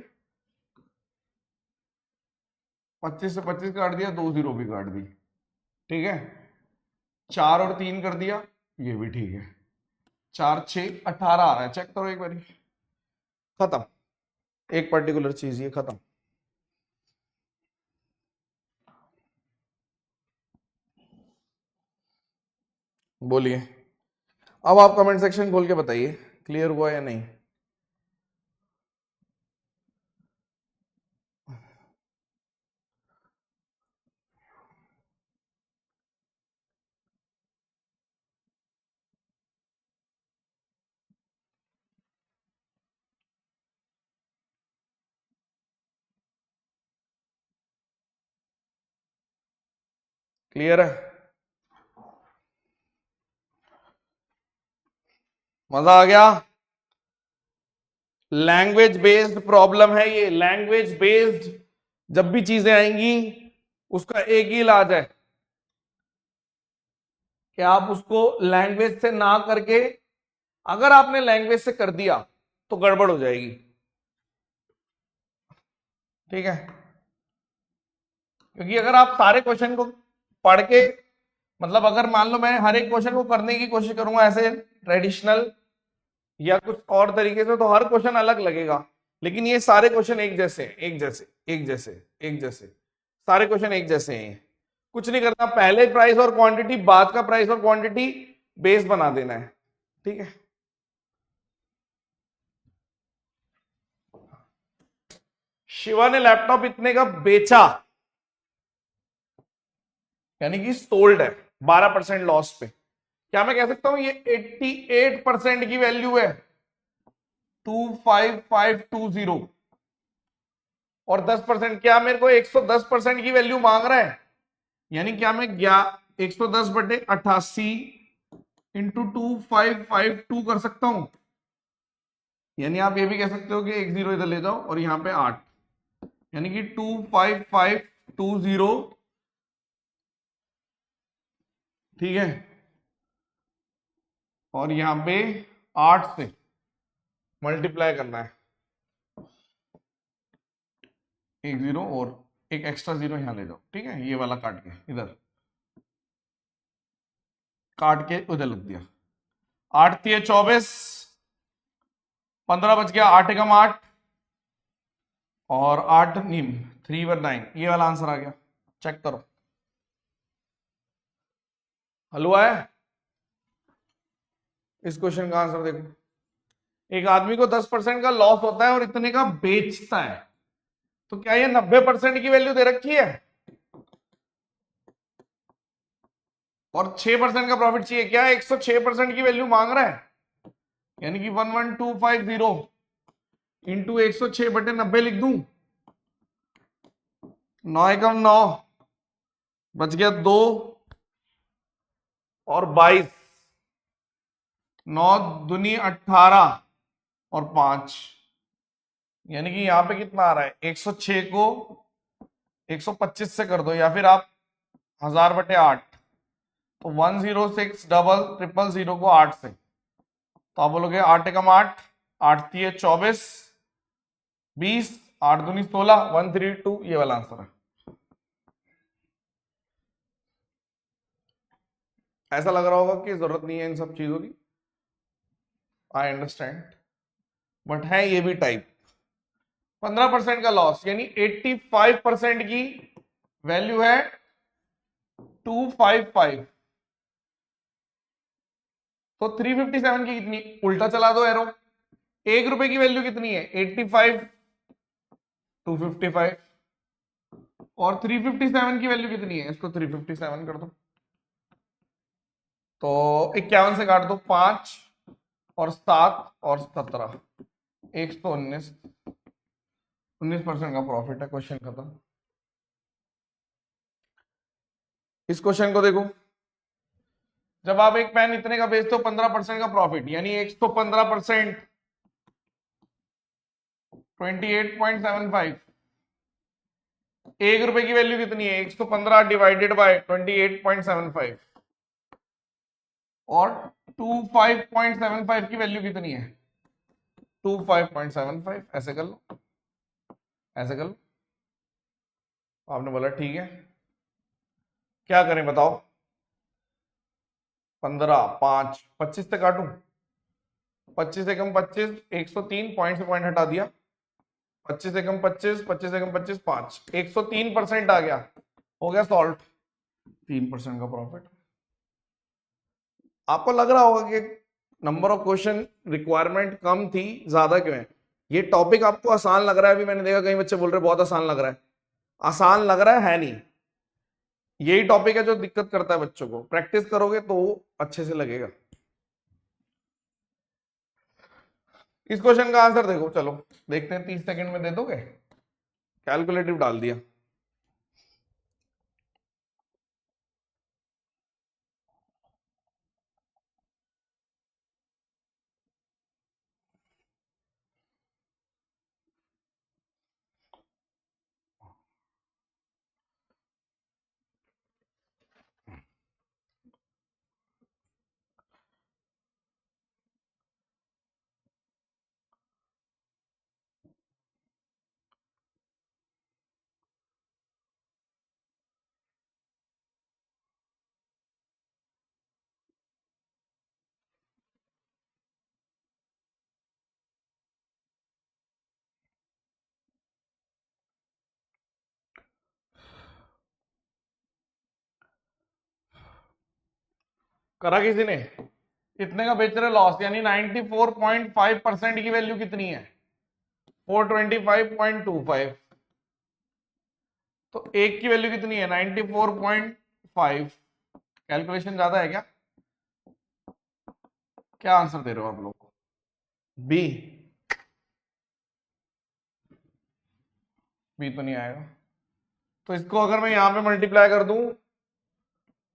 25 से 25 काट दिया, 2 जीरो भी काट दी, ठीक है, 4 और 3 कर दिया, ये भी ठीक है, 4 6 18 आ रहा है, चेक करो एक बार, खत्म, एक पर्टिकुलर चीज ये खत्म। बोलिए, अब आप कमेंट सेक्शन खोल के बताइए क्लियर हुआ या नहीं? क्लियर है? मजा आ गया? लैंग्वेज बेस्ड प्रॉब्लम है ये। लैंग्वेज बेस्ड जब भी चीजें आएंगी उसका एक ही इलाज है कि आप उसको लैंग्वेज से ना करके, अगर आपने लैंग्वेज से कर दिया तो गड़बड़ हो जाएगी। ठीक है, क्योंकि अगर आप सारे क्वेश्चन को पढ़ के, मतलब अगर मान लो मैं हर एक क्वेश्चन को करने की कोशिश करूंगा ऐसे ट्रेडिशनल या कुछ और तरीके से, तो हर क्वेश्चन अलग लगेगा। लेकिन ये सारे क्वेश्चन एक जैसे एक जैसे एक जैसे एक जैसे, सारे क्वेश्चन एक जैसे हैं। कुछ नहीं करना, पहले प्राइस और क्वांटिटी, बाद का प्राइस और क्वांटिटी बेस बना देना है। ठीक है, शिवा ने लैपटॉप इतने का बेचा, यानी कि सोल्ड है 12% लॉस पे। क्या मैं कह सकता हूं ये 88% की वैल्यू है 25520, और 10%, क्या मेरे को 110% की वैल्यू मांग रहा है, यानी क्या मैं 110/88 इंटू 2552 कर सकता हूं। यानी आप ये भी कह सकते हो कि एक जीरो इधर ले जाओ और यहां पे 8, यानी कि 25520। ठीक है, और यहां पे 8 से मल्टीप्लाई करना है, एक जीरो और एक एक्स्ट्रा जीरो यहां ले जाओ। ठीक है, ये वाला काट के इधर, काट के उधर लग दिया। 8 3 24, 15 बच गया, 8 एकम 8 और 8 नीम 3/9, ये वाला आंसर आ गया। चेक करो, हलवा है। इस क्वेश्चन का आंसर देखो, एक आदमी को 10% का लॉस होता है और इतने का बेचता है, तो क्या ये 90% की वैल्यू दे रखी है और 6% का प्रॉफिट चाहिए? क्या 106% की वैल्यू मांग रहा है, यानी कि 11250 इंटू 106/90 लिख दूं। 9 एकम 9, बच गया 2 और 22, 9 दूनी 18 और 5, यानी कि यहां पे कितना आ रहा है, 106 को 125 से कर दो, या फिर आप 1000/8, तो 106 डबल ट्रिपल जीरो को 8 से, तो आप बोलोगे 8 एकम 8, 8 3 24, 20, 8 दूनी 16, 132, ये वाला आंसर है। ऐसा लग रहा होगा कि जरूरत नहीं है इन सब चीजों की, आई अंडरस्टैंड, बट है ये भी टाइप। 15% का लॉस, यानी 85% की वैल्यू है 255, तो 357 की कितनी, उल्टा चला दो एरो। 1 रुपए की वैल्यू कितनी है, 85, 255, और 357 की वैल्यू कितनी है, इसको 357 कर दो, तो 51 से काट दो, 5 और 7 और 17, 119, 19% का प्रॉफिट है। क्वेश्चन खत्म। इस क्वेश्चन को देखो, जब आप एक पेन इतने का बेचते हो 15% का प्रॉफिट, यानी 115%, 28.75, 1 रुपए की वैल्यू कितनी है, 115 डिवाइडेड बाय 28.75, और 25.75 की वैल्यू कितनी है, 25.75, ऐसे कर लो, ऐसे कर लो। आपने बोला ठीक है, क्या करें बताओ, 15 5 25 से काटूं, 25 एकम 25, 103, पॉइंट से पॉइंट हटा दिया, 25 एकम 25, 25 एकम 25, 5, 103% आ गया, हो गया सॉल्व, 3% का प्रॉफिट। आपको लग रहा होगा कि नंबर ऑफ क्वेश्चन रिक्वायरमेंट कम थी, ज्यादा क्यों है? ये टॉपिक आपको आसान लग रहा है, अभी मैंने देखा कई बच्चे बोल रहे बहुत आसान लग रहा है। आसान लग रहा है नहीं, यही टॉपिक है जो दिक्कत करता है बच्चों को। प्रैक्टिस करोगे तो अच्छे से लगेगा। इस क्वेश्चन का आंसर देखो, चलो देखते हैं, 30 सेकंड में दे दोगे? कैलकुलेटिव डाल दिया। करा किसी ने? कितने का बेच रहे लॉस, यानी 94.5% की वैल्यू कितनी है? 425.25। तो एक की वैल्यू कितनी है? 94.5। कैलकुलेशन ज्यादा है क्या? क्या आंसर दे रहे हो आप लोग? बी? बी तो नहीं आएगा। तो इसको अगर मैं यहां पे मल्टीप्लाई कर दूं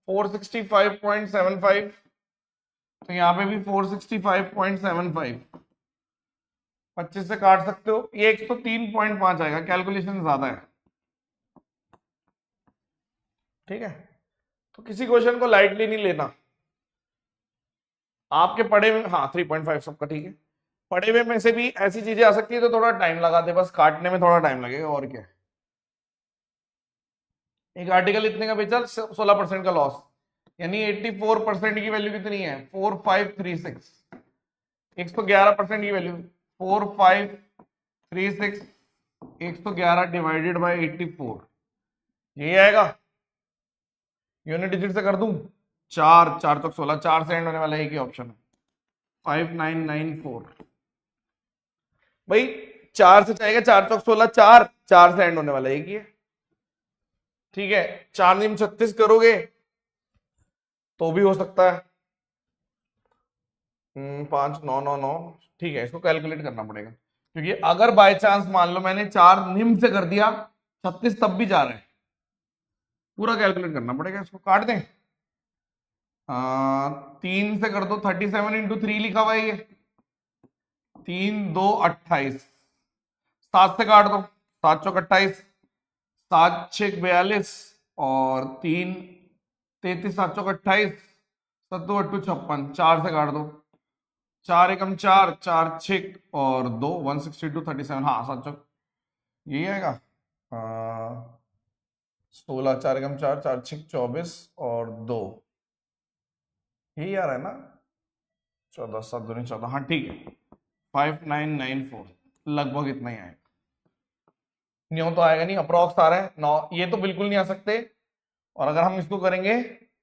465.75, तो यहां पे भी 465.75, 25 से काट सकते हो, ये 103.5 आएगा। कैलकुलेशन ज्यादा है, ठीक है। तो किसी क्वेश्चन को लाइटली नहीं लेना। आपके पढ़े में, हाँ 3.5 सबका ठीक है। पढ़े हुए में से भी ऐसी चीजें आ सकती है तो थोड़ा टाइम लगा दे, बस काटने में थोड़ा टाइम लगेगा, और क्या। एक आर्टिकल इतने का बेचा, 16% का लॉस, यानी 84% की वैल्यू कितनी है? 4536। 111% की वैल्यू 4536, 111 डिवाइडेड बाय 84, यही आएगा। यूनिट डिजिट से कर दूं, 4 4 चौक 16, 4 से एंड होने वाला एक ही ऑप्शन है, 5994। भाई 4 से चाहेगा, 4 चौक 16, 4 4 से एंड होने वाला एक ही है, ठीक है। 4 निम 36 करोगे तो भी हो सकता है। 5 9 9 9, ठीक है। इसको कैलकुलेट करना पड़ेगा, क्योंकि अगर बाय चांस मान लो मैंने 4 निम से कर दिया 36, तब भी जा रहे हैं, पूरा कैलकुलेट करना पड़ेगा। इसको काट दें, 3 से कर दो, 37 इंटू 3 लिखा हुआ है ये, 3 2 28, 7 से काट दो, 7 चौक 28, 7 6 42, और 3 33, 7 चौक 28, 7 8 56, 4 से काट दो, 4 एकम 4, 4 6 और 2, 162 37, हाँ 7 चौक यही आएगा। 16, 4 एकम 4, 4 6 24 और 2, यही आ रहा है ना? 14 7 2 14, हाँ ठीक है। 5994 लगभग इतना ही आएगा। न्यू तो आएगा नहीं, अप्रोक्स आ रहा है 9, ये तो बिल्कुल नहीं आ सकते। और अगर हम इसको करेंगे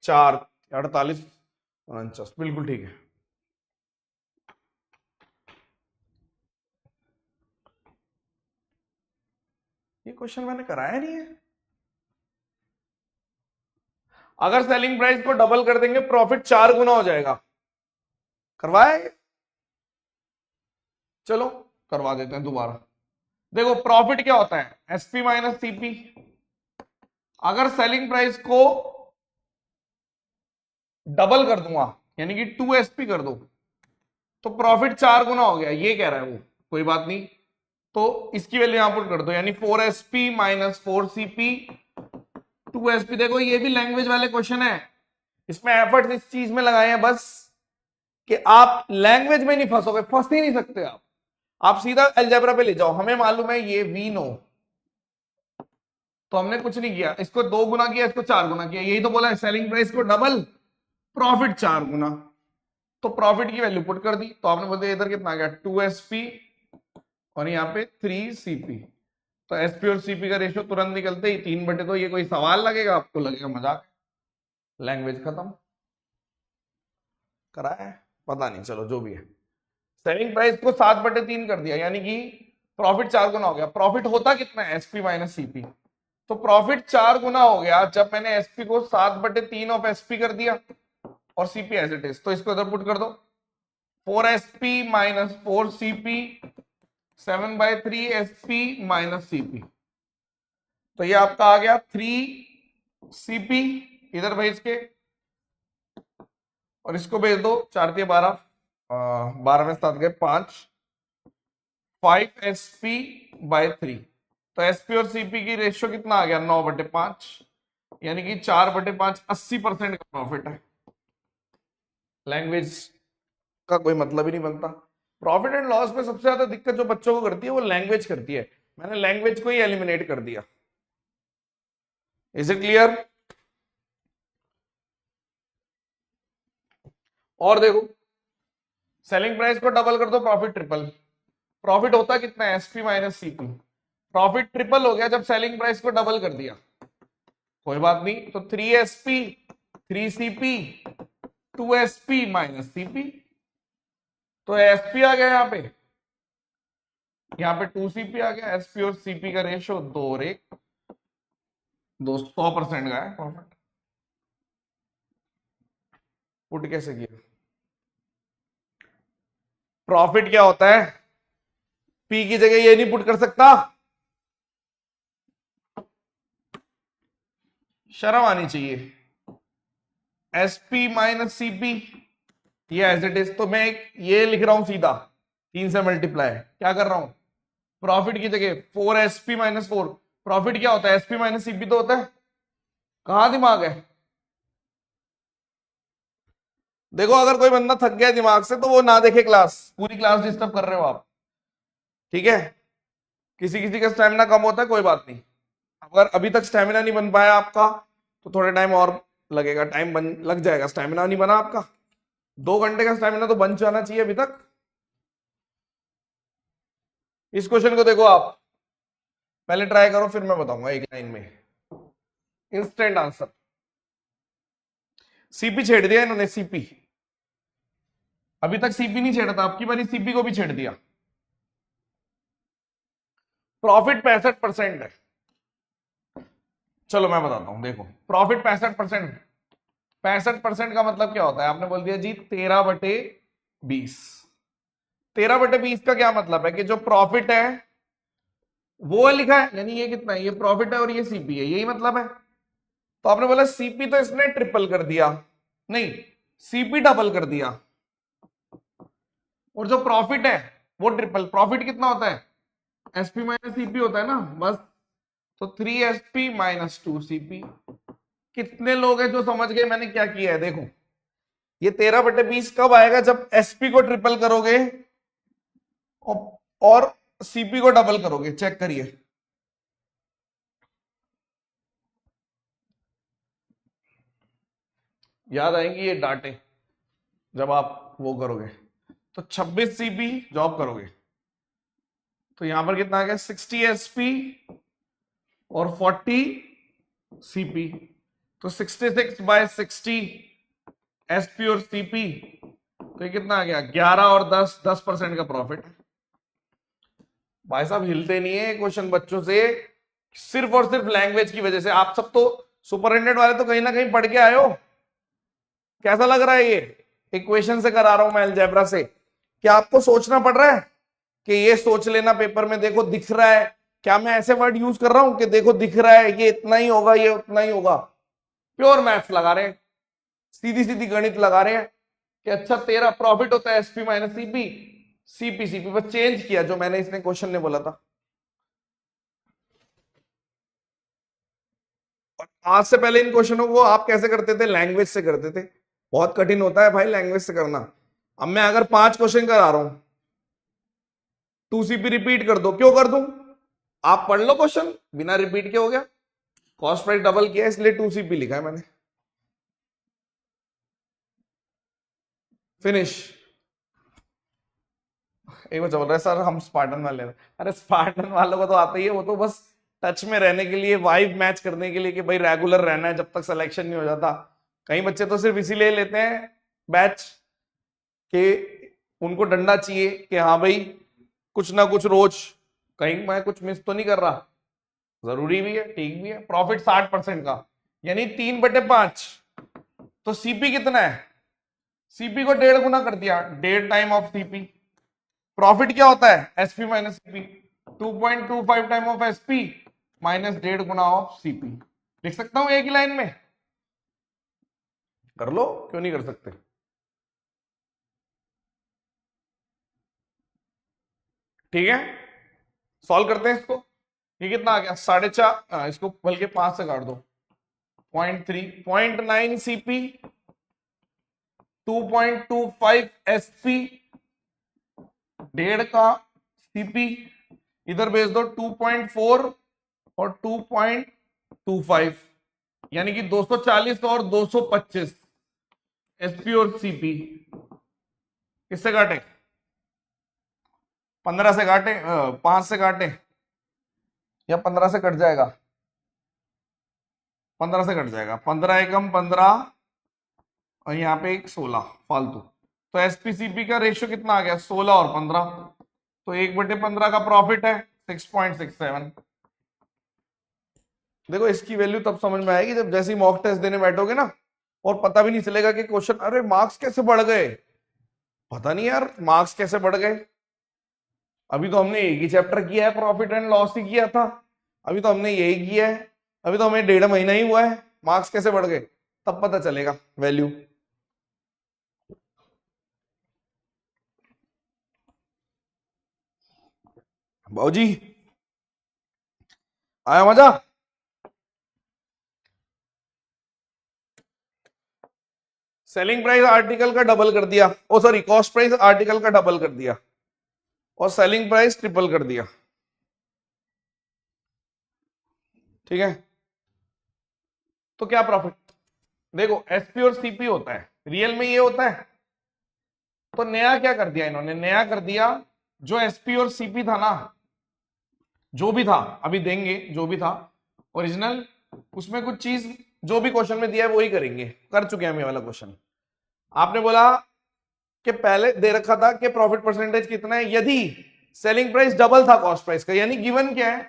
4 48 49, बिल्कुल ठीक है। ये क्वेश्चन मैंने कराया नहीं है। अगर सेलिंग प्राइस को डबल कर देंगे प्रॉफिट 4 गुना हो जाएगा, करवाया है? चलो करवा देते हैं दोबारा। देखो प्रॉफिट क्या होता है? SP minus CP. अगर सेलिंग प्राइस को डबल कर दूंगा, यानी कि 2 एसपी कर दो, तो प्रॉफिट 4 गुना हो गया, ये कह रहा है वो। कोई बात नहीं, तो इसकी वैल्यू यहां पुट कर दो, यानी 4SP माइनस 4CP 2SP। देखो ये भी लैंग्वेज वाले क्वेश्चन है, इसमें एफर्ट इस चीज में लगाए हैं बस कि आप लैंग्वेज में नहीं फंसोगे, फंस ही नहीं सकते आप सीधा अलजेब्रा पे ले जाओ। हमें मालूम है ये वी नो, तो हमने कुछ नहीं किया, इसको 2 गुना किया, इसको 4 गुना किया, यही तो बोला है सेलिंग प्राइस को डबल प्रॉफिट 4 गुना। तो प्रॉफिट की वैल्यू पुट कर दी, तो आपने बोल दिया इधर कितना आ गया 2SP और यहाँ पे 3CP। तो एसपी और सीपी का रेशियो तुरंत निकलते ही 3/2। ये कोई सवाल लगेगा आपको? लगेगा मजाक, लैंग्वेज खत्म। कराया है पता नहीं, चलो जो भी है। सेलिंग प्राइस को 7/3 कर दिया, यानी कि प्रॉफिट 4 गुना हो गया। प्रॉफिट होता कितना है? SP minus CP. तो प्रॉफिट 4 गुना हो गया जब मैंने एसपी को 7/3 ऑफ एसपी कर दिया और सीपी एज इट इज। तो इसको इधर पुट कर दो, 4SP minus 4CP 7/3 SP minus CP. तो ये आपका आ गया 3CP, इधर भेज के, और इसको भेज दो 4 3 12, 12 में 7 गए 5, 5SP/3। तो एसपी और सीपी की रेशियो कितना आ गया? 9/5, यानी कि 4/5 80% का प्रॉफिट है। लैंग्वेज का कोई मतलब ही नहीं बनता। प्रॉफिट एंड लॉस में सबसे ज्यादा दिक्कत जो बच्चों को करती है वो लैंग्वेज करती है। मैंने लैंग्वेज को ही एलिमिनेट कर दिया। Is it clear? और देखो, सेलिंग प्राइस को डबल कर दो, प्रॉफिट ट्रिपल। प्रॉफिट होता कितना है? SP minus CP. Profit triple हो गया जब सेलिंग प्राइस को डबल कर दिया। कोई बात नहीं, तो 3SP 3CP 2sp minus CP. तो एसपी आ गया यहाँ पे 2cp आ गया। एसपी और सीपी का रेशियो 2:1, 100% का है प्रॉफिट। पुट कैसे किया? प्रॉफिट क्या होता है? पी की जगह ये नहीं पुट कर सकता? शर्म आनी चाहिए। एसपी माइनस सीपी, ये एज इट इज। तो मैं ये लिख रहा हूं सीधा, 3 से मल्टीप्लाई। क्या कर रहा हूं? प्रॉफिट की जगह 4sp माइनस 4। प्रॉफिट क्या होता है? एसपी माइनस सीपी तो होता है। कहां दिमाग है? देखो, अगर कोई बंदा थक गया दिमाग से तो वो ना देखे क्लास, पूरी क्लास डिस्टर्ब कर रहे हो आप। ठीक है? किसी किसी का स्टेमिना कम होता है, कोई बात नहीं। अगर अभी तक स्टेमिना नहीं बन पाया आपका तो थोड़े टाइम और लगेगा, टाइम बन लग जाएगा। स्टेमिना नहीं बना आपका, 2 घंटे का स्टेमिना तो बन जाना चाहिए अभी तक। इस क्वेश्चन को देखो आप, पहले ट्राई करो फिर मैं बताऊंगा एक लाइन में। Instant answer. सीपी छेड़ दिया इन्होंने, सीपी। अभी तक सीपी नहीं छेड़ा था, आपकी बारी सीपी को भी छेड़ दिया। प्रॉफिट 65% है। चलो मैं बताता हूं, देखो प्रॉफिट 65%। 65% का मतलब क्या होता है? आपने बोल दिया जी 13/20। 13/20 का क्या मतलब है? कि जो प्रॉफिट है वो लिखा है, यानी ये कितना है? ये प्रॉफिट है और ये सीपी है, यही मतलब है। तो आपने बोला सीपी तो इसने ट्रिपल कर दिया, नहीं, सीपी डबल कर दिया, और जो प्रॉफिट है वो ट्रिपल। प्रॉफिट कितना होता है? एसपी माइनस सीपी होता है ना, बस। तो 3sp माइनस 2cp। कितने लोग हैं जो समझ गए मैंने क्या किया है? देखो, ये 13/20 कब आएगा? जब एसपी को ट्रिपल करोगे और सीपी को डबल करोगे। चेक करिए, याद आएंगी ये डाटे जब आप वो करोगे। तो 26cp जॉब करोगे तो यहां पर कितना आ गया? 60sp और 40cp। तो 66/60 एसपी और सीपी, तो ये कितना आ गया? 11 और 10% का प्रॉफिट। भाई साहब हिलते नहीं है क्वेश्चन बच्चों से, सिर्फ और सिर्फ लैंग्वेज की वजह से। आप सब तो सुपरिटेंडेंट वाले तो कहीं ना कहीं पढ़ के आए हो। कैसा लग रहा है ये? इक्वेशन से करा रहा हूं मैं, अलजेब्रा से। क्या आपको सोचना पड़ रहा है कि ये सोच लेना पेपर में, देखो दिख रहा है? क्या मैं ऐसे वर्ड यूज कर रहा हूं कि देखो दिख रहा है, ये इतना ही होगा, ये उतना ही होगा? प्योर मैथ्स लगा रहे हैं, सीधी सीधी गणित लगा रहे हैं कि अच्छा तेरा प्रॉफिट होता है SP minus CP, CP CP, बस चेंज किया जो मैंने इसने क्वेश्चन ने बोला था। और आज से पहले इन क्वेश्चनों को आप कैसे करते थे? लैंग्वेज से करते थे। बहुत कठिन होता है भाई लैंग्वेज से करना। अब मैं अगर 5 क्वेश्चन करा रहा हूं, 2cp रिपीट कर दो, क्यों कर दूं? आप पढ़ लो क्वेश्चन, बिना रिपीट के हो गया। कॉस्ट प्राइस डबल किया इसलिए 2cp लिखा है मैंने। फिनिश। एक बार चल रहा है सर हम स्पार्टन वाले हैं। अरे स्पार्टन वालों को तो आता ही है, वो तो बस टच में रहने के लिए, वाइब मैच करने के लिए कि भाई रेगुलर रहना है जब तक सिलेक्शन नहीं हो जाता। कई बच्चे तो सिर्फ इसीलिए लेते हैं बैच कि उनको डंडा चाहिए कि हाँ भाई कुछ ना कुछ रोज, कहीं मैं कुछ मिस तो नहीं कर रहा। जरूरी भी है, ठीक भी है। प्रॉफिट 60% का, यानी 3/5। तो सीपी कितना है? सीपी को 1.5 गुना कर दिया, 1.5 टाइम ऑफ सीपी। प्रॉफिट क्या होता है? SP minus CP. 2.25 time of SP minus 1.5 Guna of CP. लिख सकता हूं एक ही लाइन में? कर लो, क्यों नहीं कर सकते? ठीक है, सॉल्व करते हैं इसको। ये कितना आ गया? 4.5, इसको बल्कि 5 से काट दो। 0.3, 0.9 सीपी, 2.25 एसपी, 1.5 का सीपी, इधर भेज दो 2.4 और 2.25, यानी कि 240 और 225 एसपी और सीपी। किससे काटे? 15 से काटे, 5 से काटे, या 15 से कट जाएगा? 15 से कट जाएगा। 15 एकम 15 और यहाँ पे एक 16 फालतू। तो एसपीसीपी का रेशियो कितना आ गया, 16 और 15, तो 1/15 का प्रॉफिट है 6.67। देखो इसकी वैल्यू तब समझ में आएगी जब जैसे ही मॉक टेस्ट देने बैठोगे ना, और पता भी नहीं चलेगा कि क्वेश्चन, अरे मार्क्स कैसे बढ़ गए, पता नहीं यार मार्क्स कैसे बढ़ गए। अभी तो हमने एक ही चैप्टर किया है, प्रॉफिट एंड लॉस ही किया था, अभी तो हमने यही किया है, अभी तो हमें 1.5 महीना ही हुआ है, मार्क्स कैसे बढ़ गए, तब पता चलेगा वैल्यू। भाजी आया मजा? सेलिंग प्राइस आर्टिकल का डबल कर दिया, ओ सॉरी कॉस्ट प्राइस आर्टिकल का डबल कर दिया और सेलिंग प्राइस ट्रिपल कर दिया, ठीक है। तो क्या प्रॉफिट, देखो एसपी और सीपी होता है, रियल में ये होता है। तो नया क्या कर दिया इन्होंने, नया कर दिया जो एसपी और सीपी था ना, जो भी था अभी देंगे, जो भी था ओरिजिनल, उसमें कुछ चीज जो भी क्वेश्चन में दिया है वही करेंगे, कर चुके हैं हम ये वाला क्वेश्चन। आपने बोला कि पहले दे रखा था कि प्रॉफिट परसेंटेज कितना है यदि सेलिंग प्राइस डबल था कॉस्ट प्राइस का, यानी गिवन क्या है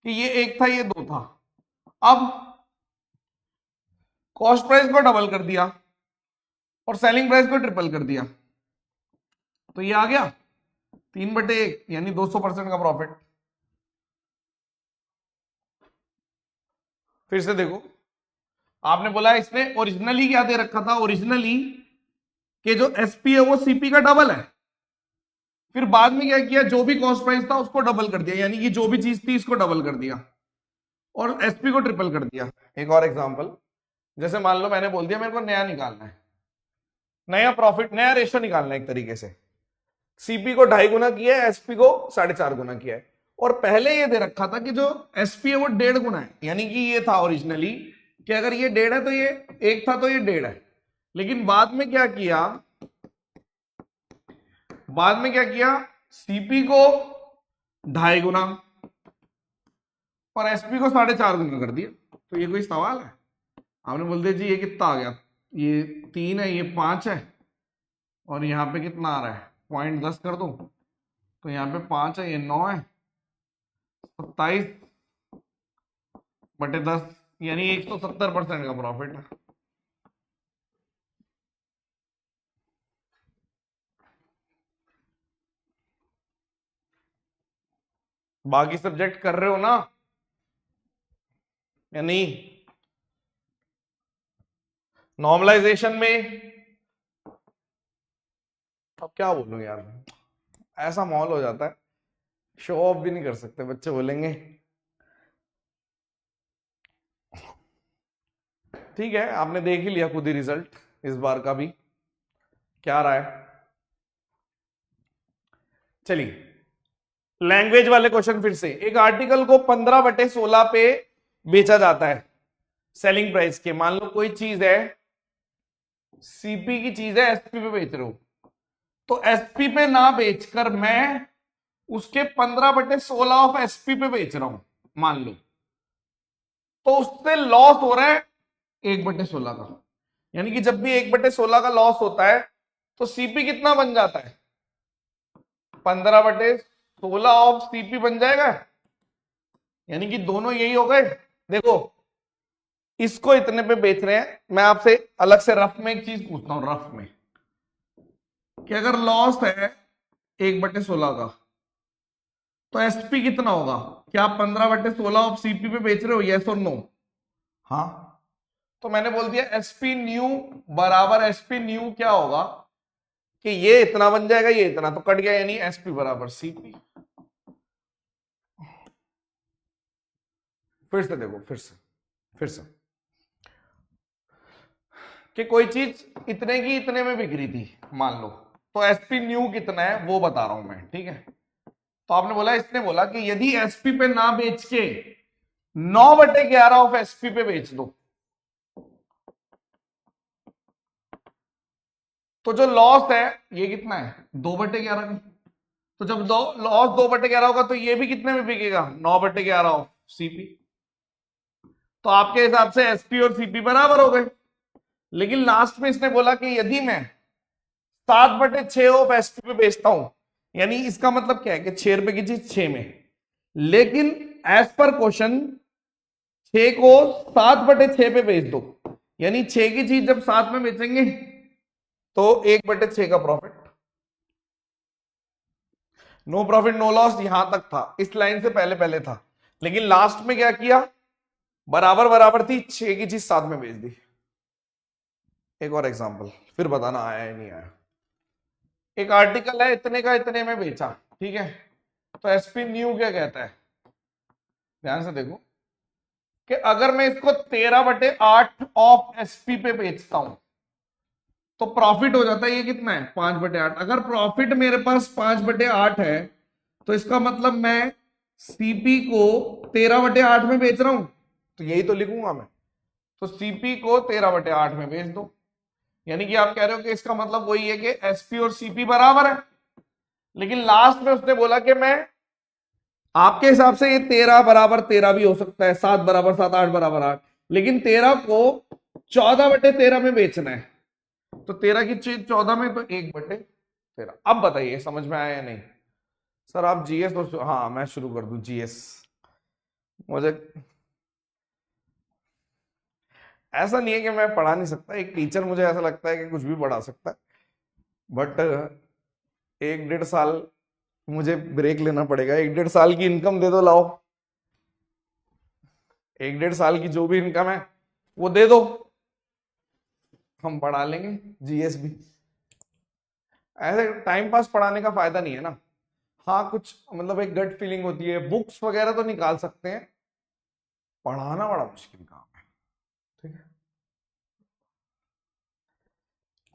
कि ये 1 था ये 2 था, अब कॉस्ट प्राइस को डबल कर दिया और सेलिंग प्राइस को ट्रिपल कर दिया, तो ये आ गया 3/1 यानी 200% का प्रॉफिट। फिर से देखो, आपने बोला इसने ओरिजिनली क्या दे रखा था, ओरिजिनली कि जो एसपी है वो सीपी का डबल है, फिर बाद में क्या किया, जो भी कॉस्ट प्राइस था उसको डबल कर दिया, यानी कि जो भी चीज थी इसको डबल कर दिया और एसपी को ट्रिपल कर दिया। एक और एग्जांपल, जैसे मान लो मैंने बोल दिया मेरे को नया निकालना है, नया प्रॉफिट, नया रेशियो निकालना है एक तरीके से, सीपी को 2.5 गुना किया है, एसपी को 4.5 गुना किया है, और पहले ये दे रखा था कि जो एसपी है वो 1.5 गुना है, यानी कि ये था ओरिजिनली कि अगर ये 1.5 है तो ये 1 था तो ये 1.5 है, लेकिन बाद में क्या किया, बाद में क्या किया, सीपी को 2.5 गुना और एसपी को 4.5 गुना कर दिया। तो ये कोई सवाल है, आपने बोल दिया जी ये कितना आ गया, ये 3 है ये 5 है और यहाँ पे कितना आ रहा है 0.10 कर दो, तो यहाँ पे 5 है ये 9 है, 27/10 यानी 170% का प्रॉफिट है। बाकी सब्जेक्ट कर रहे हो ना या नहीं? नॉर्मलाइजेशन में अब क्या बोलूं यार, ऐसा माहौल हो जाता है, शो ऑफ भी नहीं कर सकते, बच्चे बोलेंगे। ठीक है, आपने देख ही लिया खुद ही रिजल्ट इस बार का भी क्या रहा है। चलिए लैंग्वेज वाले क्वेश्चन फिर से, एक आर्टिकल को 15/16 पे बेचा जाता है सेलिंग प्राइस के, मान लो कोई चीज है सीपी की चीज है एसपी पे बेच रहे हो, तो एसपी पे ना बेचकर मैं उसके 15/16 ऑफ एसपी पे बेच रहा हूं मान लो, तो उससे लॉस हो रहा है 1/16 का, यानी कि जब भी 1/16 का लॉस होता है तो सीपी कितना बन जाता है, 15/16 ऑफ सीपी बन जाएगा, यानी कि दोनों यही हो गए। देखो इसको इतने पे बेच रहे हैं, मैं आपसे अलग से रफ में एक चीज पूछता हूं, रफ में कि अगर लॉस है 1/16 का तो एसपी कितना होगा, क्या आप 15/16 ऑफ सीपी पे बेच रहे हो, यस और नो? हाँ, तो मैंने बोल दिया एसपी न्यू बराबर एसपी न्यू क्या होगा कि ये इतना बन जाएगा, ये इतना, तो कट गया, यानी एसपी बराबर सीपी। फिर से देखो, फिर से कि कोई चीज इतने की इतने में बिक रही थी मान लो, तो एसपी न्यू कितना है वो बता रहा हूं मैं, ठीक है। तो आपने बोला, इसने बोला कि यदि एसपी पे ना बेच के 9/11 ऑफ एसपी पे बेच दो, तो जो लॉस है ये कितना है 2/11 का, तो जब लॉस 2/11 होगा तो ये भी कितने में बिकेगा 9/11 ऑफ सीपी, तो आपके हिसाब से एसपी और सीपी बराबर हो गए, लेकिन लास्ट में इसने बोला कि यदि मैं 7/6 ऑफ एसपी पे बेचता हूं, यानी इसका मतलब क्या है कि 6 रुपए की चीज 6 में, लेकिन एज पर क्वेश्चन 6 को 7/6 पे बेच दो, यानी 6 की चीज जब 7 में बेचेंगे तो 1/6 का profit. No profit no loss यहां तक था, इस लाइन से पहले पहले था, लेकिन लास्ट में क्या किया, बराबर बराबर थी, 6 की चीज 7 में बेच दी। एक और एग्जांपल, फिर बताना आया या नहीं आया। एक आर्टिकल है, इतने का इतने में बेचा, ठीक है, तो एसपी न्यू क्या कहता है, ध्यान से देखो, कि अगर मैं इसको 13/8 ऑफ एसपी पे बेचता हूं तो प्रॉफिट हो जाता है, ये कितना है 5/8। अगर प्रॉफिट मेरे पास 5/8 है तो इसका मतलब मैं सीपी को 13/8 में बेच रहा हूं, तो यही तो लिखूंगा मैं, तो सीपी को 13/8 में बेच दो, यानी कि आप कह रहे हो कि इसका मतलब वही है कि एसपी और सीपी बराबर है। लेकिन लास्ट में उसने बोला कि मैं, आपके हिसाब से ये 13 = 13 भी हो सकता है, 7 = 7, 8 = 8, लेकिन 13 को 14/13 में बेचना है, तो 13 की चीज 14 में, तो 1/13। अब बताइए समझ में आया या नहीं। सर आप जीएस और, हाँ मैं शुरू कर दूं जीएस। मुझे ऐसा नहीं है कि मैं पढ़ा नहीं सकता, एक टीचर मुझे ऐसा लगता है कि कुछ भी पढ़ा सकता है, बट 1-1.5 साल मुझे ब्रेक लेना पड़ेगा। 1-1.5 साल की इनकम दे दो, लाओ 1-1.5 साल की जो भी इनकम है वो दे दो, हम पढ़ा लेंगे जीएस भी। ऐसे टाइम पास पढ़ाने का फायदा नहीं है ना। हाँ कुछ मतलब एक गट फीलिंग होती है, बुक्स वगैरह तो निकाल सकते हैं, पढ़ाना बड़ा मुश्किल काम है। ठीक है,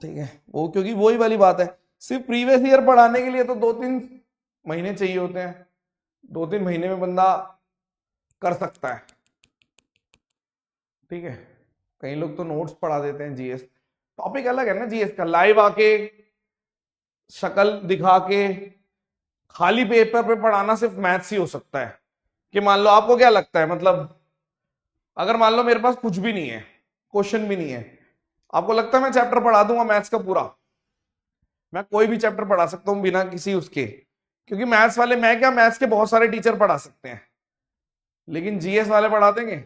ठीक है, वो क्योंकि वही वाली बात है, सिर्फ प्रीवियस ईयर पढ़ाने के लिए तो 2-3 महीने चाहिए होते हैं, 2-3 महीने में बंदा कर सकता है। ठीक है, कई लोग तो नोट्स पढ़ा देते हैं जीएस, टॉपिक अलग है ना जीएस का, लाइव आके शक्ल दिखा के खाली पेपर पे पढ़ाना सिर्फ मैथ्स ही हो सकता है। कि मान लो आपको क्या लगता है, मतलब अगर मान लो मेरे पास कुछ भी नहीं है, क्वेश्चन भी नहीं है, आपको लगता है मैं चैप्टर पढ़ा दूंगा मैथ्स का पूरा? मैं कोई भी चैप्टर पढ़ा सकता हूं बिना किसी उसके, क्योंकि मैथ्स वाले, मैं क्या, मैथ्स के बहुत सारे टीचर पढ़ा सकते हैं, लेकिन जीएस वाले पढ़ा देंगे?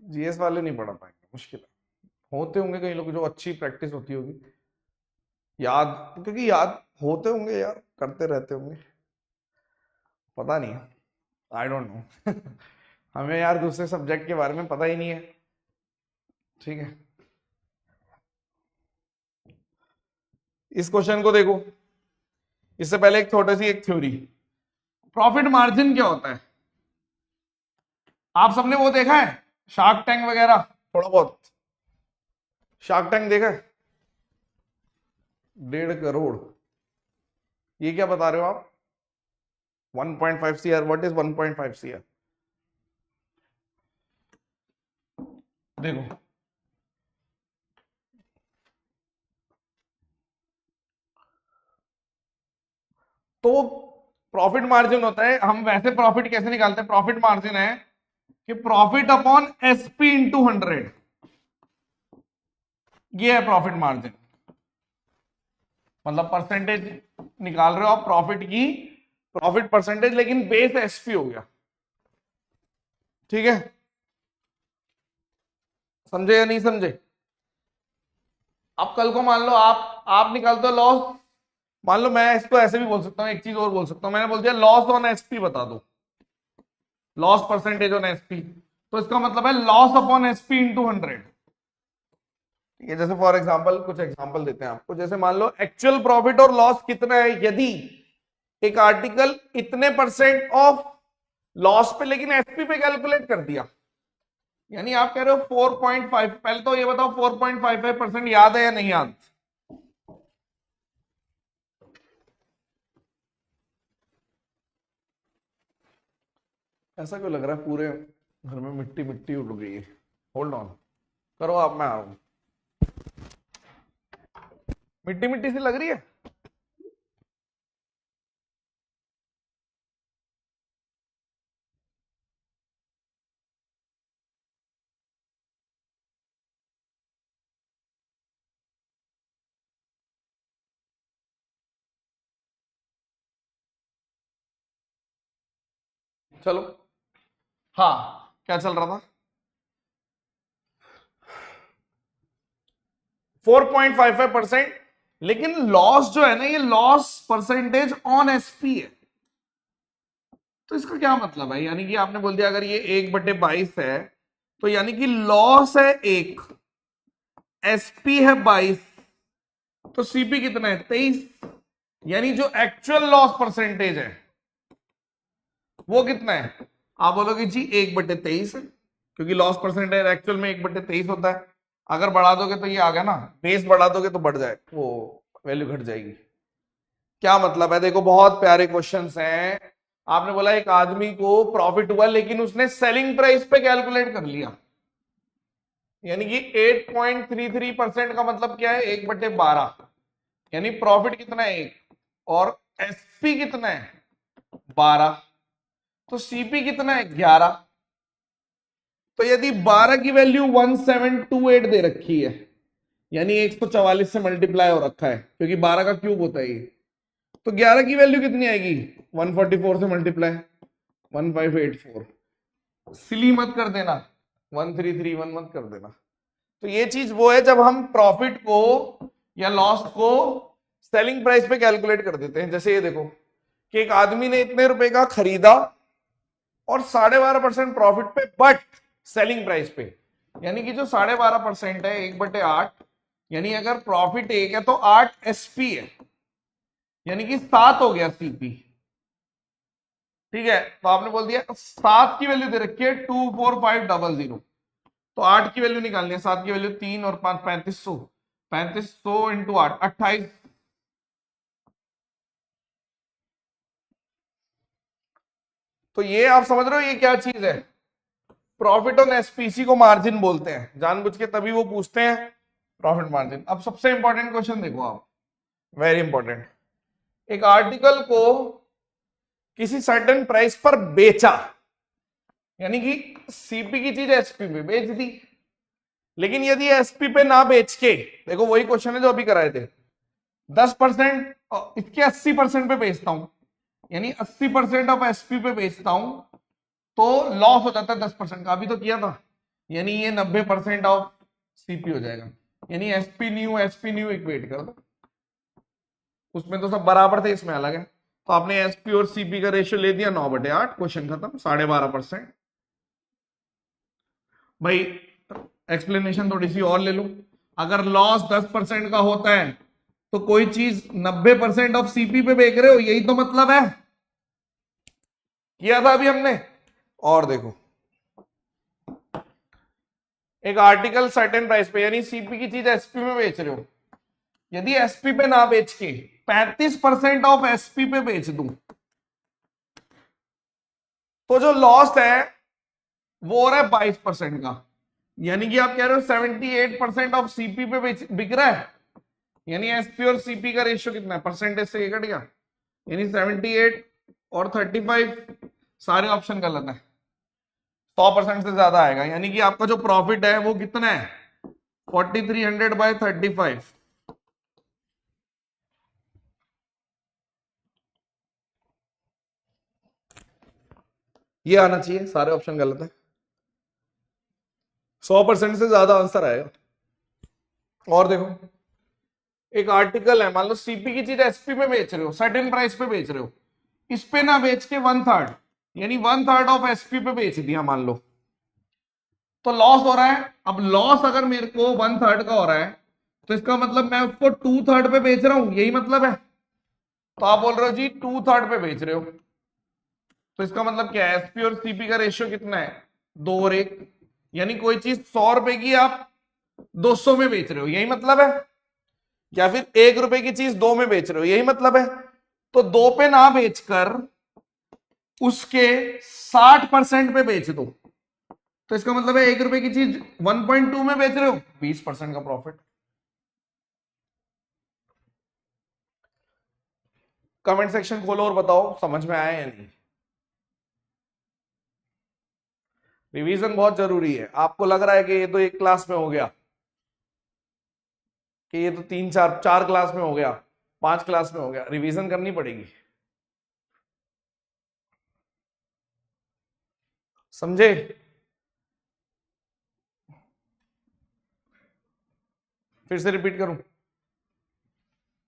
जीएस वाले नहीं पढ़ा पाएंगे, मुश्किल है। होते होंगे कई लोग जो अच्छी प्रैक्टिस होती होगी, याद, क्योंकि याद होते होंगे यार, करते रहते होंगे, पता नहीं, आई डोंट नो। हमें यार दूसरे सब्जेक्ट के बारे में पता ही नहीं है। ठीक है, इस क्वेश्चन को देखो, इससे पहले एक छोटी सी एक थ्योरी, प्रॉफिट मार्जिन क्या होता है? आप सबने वो देखा है शार्क टैंक वगैरह, थोड़ा बहुत शार्क टैंक देखा है? 1.5 करोड़, ये क्या बता रहे हो आप? 1.5 CR, व्हाट इज 1.5 CR? देखो, तो प्रॉफिट मार्जिन होता है, हम वैसे प्रॉफिट कैसे निकालते हैं, प्रॉफिट मार्जिन है कि प्रॉफिट अपॉन एसपी इंटू 100, ये है प्रॉफिट मार्जिन। मतलब परसेंटेज निकाल रहे हो आप प्रॉफिट की, प्रॉफिट परसेंटेज, लेकिन बेस एसपी हो गया। ठीक है, समझे या नहीं समझे? अब कल को मान लो आप निकालते हो लॉस, मान लो मैं इसको ऐसे भी बोल सकता हूं, एक चीज और बोल सकता हूं, मैंने बोल दिया लॉस ऑन एसपी बता दो, लॉस परसेंटेज ऑन एसपी, तो इसका मतलब है लॉस अपॉन एसपी इंटू 100। ये जैसे फॉर एग्जांपल, कुछ एग्जांपल देते हैं आपको, जैसे मान लो एक्चुअल प्रॉफिट और लॉस कितना है, यदि एक आर्टिकल इतने परसेंट ऑफ लॉस पे लेकिन एसपी पे कैलकुलेट कर दिया, यानी आप कह रहे हो 4.5, पहले तो ये बताओ 4.55% याद है या नहीं याद? ऐसा क्यों लग रहा है पूरे घर में मिट्टी मिट्टी उड़ गई है? होल्ड ऑन करो आप, मैं आ रहा हूं। मिट्टी मिट्टी सी लग रही है। चलो, हाँ क्या चल रहा था, 4.55%। लेकिन लॉस जो है ना, ये लॉस परसेंटेज ऑन एसपी है। तो इसका क्या मतलब है, यानी कि आपने बोल दिया अगर ये 1/22 है तो यानी कि लॉस है 1, एसपी है 22, तो सीपी कितना है 23। यानी जो एक्चुअल लॉस परसेंटेज है वो कितना है, आप बोलोगे जी 1/23 है, क्योंकि लॉस परसेंटेज एक्चुअल में 1/23 होता है। अगर बढ़ा दोगे तो ये आ गया ना, बेस बढ़ा दोगे तो बढ़ जाए, वो वैल्यू घट जाएगी। क्या मतलब है, देखो बहुत प्यारे क्वेश्चंस हैं। आपने बोला एक आदमी को प्रॉफिट हुआ लेकिन उसने सेलिंग प्राइस पे कैलकुलेट कर लिया, यानी कि 8.33% का मतलब क्या है, 1/12, यानी प्रॉफिट कितना है 1, और एसपी कितना है 12, तो सीपी कितना है 11। तो यदि 12 की वैल्यू 1728 दे रखी है, यानी 144 से मल्टीप्लाई हो रखा है, क्योंकि 12 का क्यूब होता है ये, तो 11 की वैल्यू कितनी आएगी, 144 से मल्टीप्लाई 1584। सिली मत कर देना, 1331 मत कर देना। तो ये चीज वो है जब हम प्रॉफिट को या लॉस को सेलिंग प्राइस पे कैलकुलेट कर देते हैं। जैसे ये देखो कि एक आदमी ने इतने रुपए का खरीदा और 12.5% प्रॉफिट पे, बट सेलिंग प्राइस पे, यानी कि जो 12.5% है 1/8, यानी अगर प्रॉफिट 1 है तो 8 एसपी है, यानी कि 7 हो गया सीपी। ठीक है, तो आपने बोल दिया 7 की वैल्यू दे रखी है 24500, तो 8 की वैल्यू निकालनी है, 7 की वैल्यू 3 और 5 3500, 3500 इंटू 8 28। तो ये आप समझ रहे हो ये क्या चीज है, प्रॉफिट ऑन एसपीसी को मार्जिन बोलते हैं, जानबूझ के तभी वो पूछते हैं प्रॉफिट मार्जिन। अब सबसे इंपॉर्टेंट क्वेश्चन देखो आप, वेरी इंपॉर्टेंट। एक आर्टिकल को किसी सर्टेन प्राइस पर बेचा, यानी कि सीपी की चीज एसपी पे बेच दी, लेकिन यदि एसपी पे ना बेच के, देखो वही क्वेश्चन है जो अभी कराए थे, 10% इसके 80% पे बेचता हूं, यानी 80% ऑफ एसपी पे बेचता हूं, तो लॉस हो जाता है 10% का, अभी तो किया था, यानी ये 90% ऑफ सीपी हो जाएगा। यानी एसपी न्यू इक्वेट कर दो, उसमें तो सब बराबर थे, इसमें अलग है। तो आपने एसपी और सीपी का रेशियो ले दिया 9/8, क्वेश्चन खत्म, 12.5%। भाई एक्सप्लेनेशन थोड़ी सी और ले लो, अगर लॉस 10% का होता है तो कोई चीज 90% ऑफ सीपी पे बेच रहे हो, यही तो मतलब है, किया था अभी हमने। और देखो एक आर्टिकल सर्टेन प्राइस पे, यानी सीपी की चीज एसपी में बेच रहे हो, यदि एसपी पे ना बेच के 35% ऑफ एसपी पे बेच दूं, तो जो लॉस है वो हो रहा है 22% का, यानी कि आप कह रहे हो 78% ऑफ सीपी पे बिक रहा है, यानी एसपी और सीपी का रेशियो कितना है, परसेंटेज से कट गया, यानी 78 और 35, सारे ऑप्शन गलत है, 100% से ज्यादा आएगा, यानी कि आपका जो प्रॉफिट है वो कितना है 4300/35। ये आना चाहिए, सारे ऑप्शन गलत है, 100% से ज्यादा आंसर आएगा। और देखो एक आर्टिकल है, मान लो सीपी की चीज एसपी में बेच रहे हो, सर्टेन प्राइस पे बेच रहे हो, इस पे ना बेच के 1/3, यानी 1/3 ऑफ एसपी पे बेच दिया मान लो, तो लॉस हो रहा है। अब लॉस अगर मेरे को 1/3 का हो रहा है, तो इसका मतलब मैं उसको 2/3 पे बेच रहा हूं, यही मतलब है। तो आप बोल रहे हो जी 2/3 पे बेच रहे हो, तो इसका मतलब क्या है, एसपी और सीपी का रेशियो कितना है 2:1, यानी कोई चीज 100 रुपए की आप 200 में बेच रहे हो, यही मतलब है। या फिर 1 रुपए की चीज 2 में बेच रहे हो, यही मतलब है। तो 2 पे ना बेचकर उसके 60% पे बेच दो, तो इसका मतलब है 1 रुपए की चीज 1.2 में बेच रहे हो, 20% का प्रॉफिट। कमेंट सेक्शन खोलो और बताओ समझ में आया या नहीं। रिवीजन बहुत जरूरी है। आपको लग रहा है कि ये तो एक क्लास में हो गया, कि ये तो 3 4 क्लास में हो गया, 5 क्लास में हो गया, रिवीजन करनी पड़ेगी। समझे? फिर से रिपीट करूं,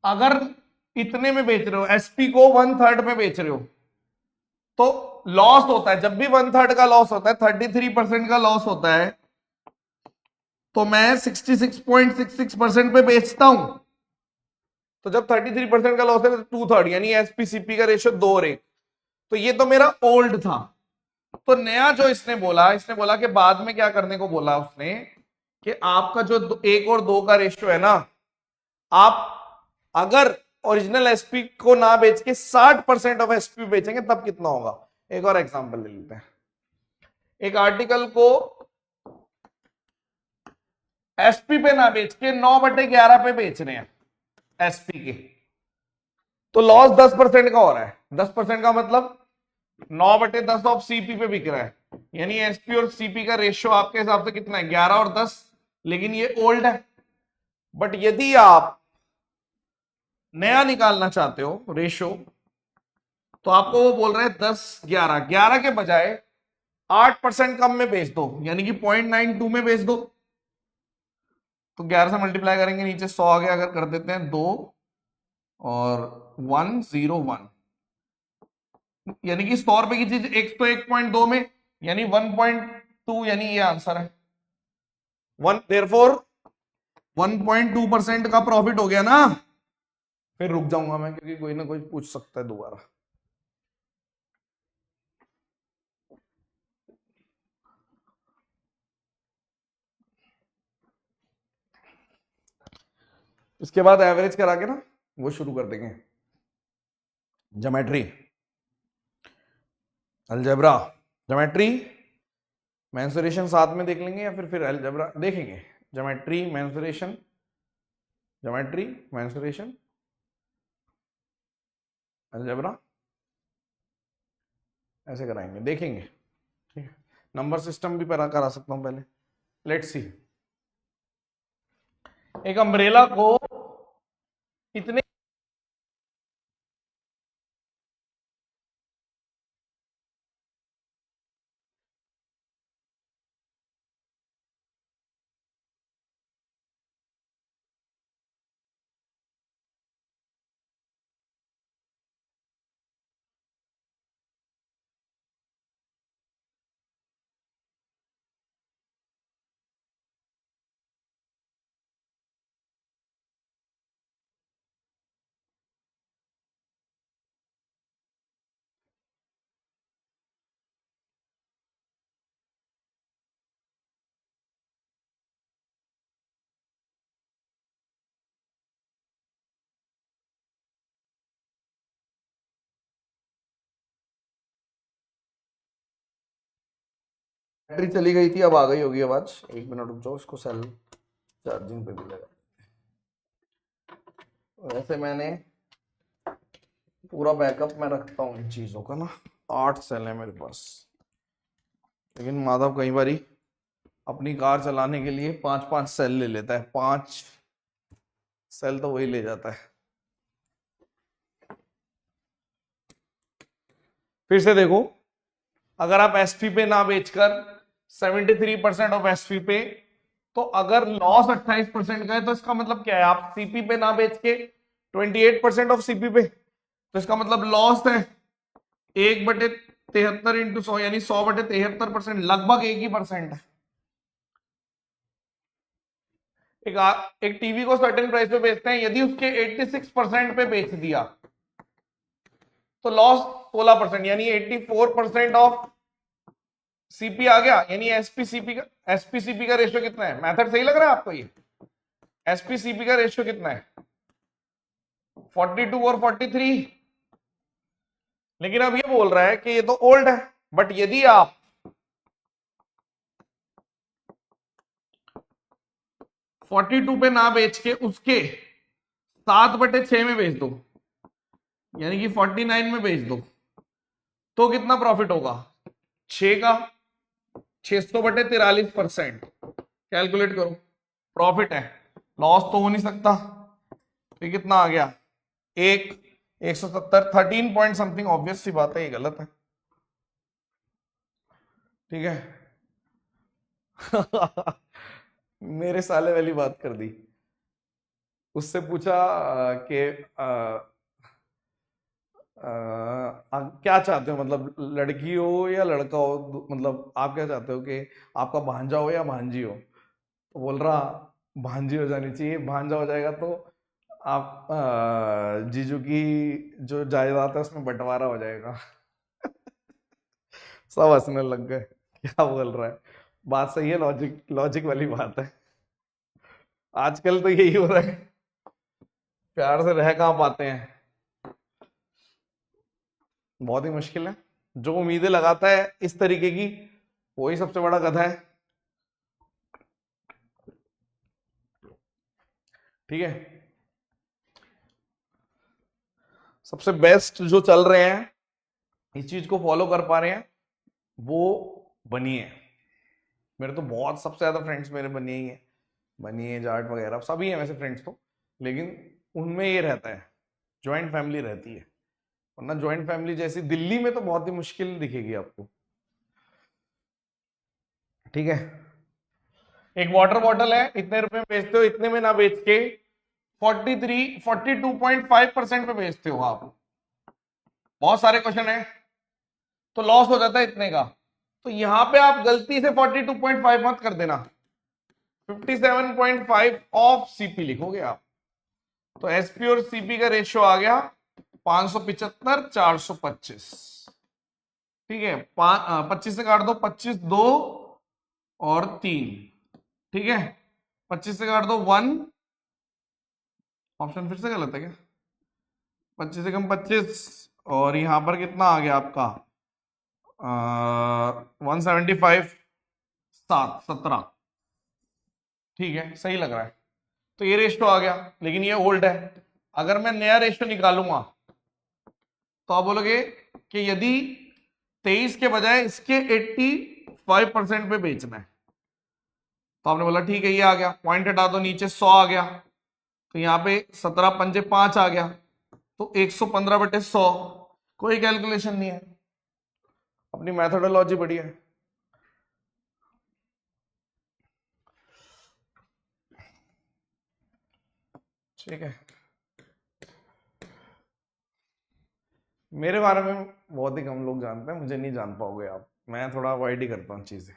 अगर इतने में बेच रहे हो, एसपी को 1/3 में बेच रहे हो, तो लॉस होता है। जब भी 1/3 का लॉस होता है, 33% का लॉस होता है, तो मैं 66.66% पे बेचता हूं। तो जब 33% का लॉस है, तो 2/3 यानी एसपीसीपी का रेशियो 2:1। तो ये तो मेरा ओल्ड था। तो नया जो इसने बोला कि बाद में क्या करने को बोला उसने, कि आपका जो 1 और 2 का रेशियो है ना, आप अगर ओरिजिनल एसपी को ना बेच के 60% ऑफ एसपी बेचेंगे तब कितना होगा। एक और एग्जांपल ले लेते हैं। एक आर्टिकल को एसपी पे ना बेच के 9/11 पे बेच रहे हैं एसपी के, तो लॉस 10% का हो रहा है। 10% का मतलब 9/10 ऑफ सीपी पे बिक रहा है, यानी एसपी और सीपी का रेशियो आपके हिसाब से कितना है, 11 और 10। लेकिन ये ओल्ड है। बट यदि आप नया निकालना चाहते हो रेशियो, तो आपको वो बोल रहे हैं 10/11 के बजाय 8% कम में बेच दो, यानी कि 0.92 में बेच दो। तो 11 से मल्टीप्लाई करेंगे, नीचे 100 आगे अगर कर देते हैं 2 और 101, यानी कि 100 रुपए की चीज एक तो 1.2 में, यानी 1.2, यानी ये आंसर है। देयरफॉर 1.2% का प्रॉफिट हो गया ना। फिर रुक जाऊंगा मैं, क्योंकि कोई ना कोई पूछ सकता है दोबारा। इसके बाद एवरेज करा के ना वो शुरू कर देंगे, ज्योमेट्री, अलजेब्रा, ज्योमेट्री, मेंसुरेशन साथ में देख लेंगे, या फिर अलजेब्रा देखेंगे। Geometry, mensuration, geometry, mensuration, algebra, ऐसे कराएंगे, देखेंगे। ठीक है, नंबर सिस्टम भी करा सकता हूं पहले। लेट्स सी, एक अम्ब्रेला को इतने बैटरी चली गई थी, अब आ गई होगी आवाज। 1 मिनट रुक जाओ, इसको सेल चार्जिंग पे भी लगा। वैसे मैंने पूरा बैकअप में रखता हूँ इन चीजों का ना, 8 सेल है मेरे पास। लेकिन माधव कई बारी अपनी कार चलाने के लिए 5-5 सेल ले लेता है, 5 सेल तो वही ले जाता है। फिर से देखो, अगर आप एसपी पे ना बेचकर 73% ऑफ एसपी पे, तो अगर लॉस 28% का है, तो इसका मतलब क्या है, आप सीपी पे ना बेच के 28% ऑफ सीपी पे, तो इसका मतलब लॉस है 1/73 इंटू 100, यानी 100/73%, लगभग 1% है। एक टीवी को सर्टेन प्राइस पे बेचते हैं, यदि उसके 86% पे बेच दिया तो लॉस 16%, यानी 84% ऑफ सीपी आ गया। यानी एसपीसीपी का रेशियो कितना है, मेथड सही लग रहा है आपको? ये एसपीसीपी का रेशियो कितना है, 42 और 43। लेकिन अब ये बोल रहा है कि ये तो ओल्ड है, बट यदि आप फोर्टी टू पे ना बेच के उसके 7/6 में बेच दो, यानी कि 49 में बेच दो, तो कितना प्रॉफिट होगा, 6 का 600/43%। कैलकुलेट करो, प्रॉफिट है, लॉस तो हो नहीं सकता। तो कितना आ गया, 170, 13 पॉइंट समथिंग। ऑब्वियस सी बात है, ये गलत है। ठीक है। मेरे साले वाली बात कर दी। उससे पूछा कि क्या चाहते हो, मतलब लड़की हो या लड़का हो, मतलब आप क्या चाहते हो कि आपका भांजा हो या भांजी हो? तो बोल रहा भांजी हो जानी चाहिए, भांजा हो जाएगा तो आप जीजू की जो जायदाद है उसमें बंटवारा हो जाएगा। सब हंसने लग गए, क्या बोल रहा है। बात सही है, लॉजिक लॉजिक वाली बात है। आजकल तो यही हो रहा है, प्यार से रह कहाँ पाते हैं, बहुत ही मुश्किल है। जो उम्मीदें लगाता है इस तरीके की, वही सबसे बड़ा गधा है। ठीक है, सबसे बेस्ट जो चल रहे हैं, इस चीज को फॉलो कर पा रहे हैं, वो बनिए। मेरे तो बहुत सबसे ज्यादा फ्रेंड्स मेरे बनिए ही है, बनिए जाट वगैरह सभी है वैसे फ्रेंड्स तो, लेकिन उनमें ये रहता है, ज्वाइंट फैमिली रहती है। वरना ज्वाइंट फैमिली जैसी दिल्ली में तो बहुत ही मुश्किल दिखेगी आपको। ठीक है, एक वाटर बॉटल है, इतने रुपए में बेचते हो, इतने में ना बेच के 42.5% पे बेचते हो आप। बहुत सारे क्वेश्चन है तो लॉस हो जाता है इतने का, तो यहां पे आप गलती से 42.5 मत कर देना, 57.5 ऑफ सीपी लिखोगे आप। तो एसपी और सीपी का रेशियो आ गया 575 425। ठीक है, 25 से काट दो, 25 2 और 3। ठीक है, 25 से काट दो 1, ऑप्शन फिर से गलत है क्या? 25 से कम 25, और यहां पर कितना आ गया आपका 175 7 17। ठीक है, सही लग रहा है। तो ये रेशियो आ गया, लेकिन ये ओल्ड है। अगर मैं नया रेशियो निकालूंगा तो आप बोलोगे कि यदि 23 के बजाय इसके 85% पे बेचना है, तो आपने बोला ठीक है, ये आ गया, पॉइंट हटा दो, नीचे 100 आ गया, तो यहाँ पे 17 पंजे 5 आ गया, तो 115/100। कोई कैलकुलेशन नहीं है, अपनी मैथोडोलॉजी बढ़िया है। ठीक है, मेरे बारे में बहुत ही कम लोग जानते हैं, मुझे नहीं जान पाओगे आप, मैं थोड़ा अवॉइड ही करता हूँ चीजें।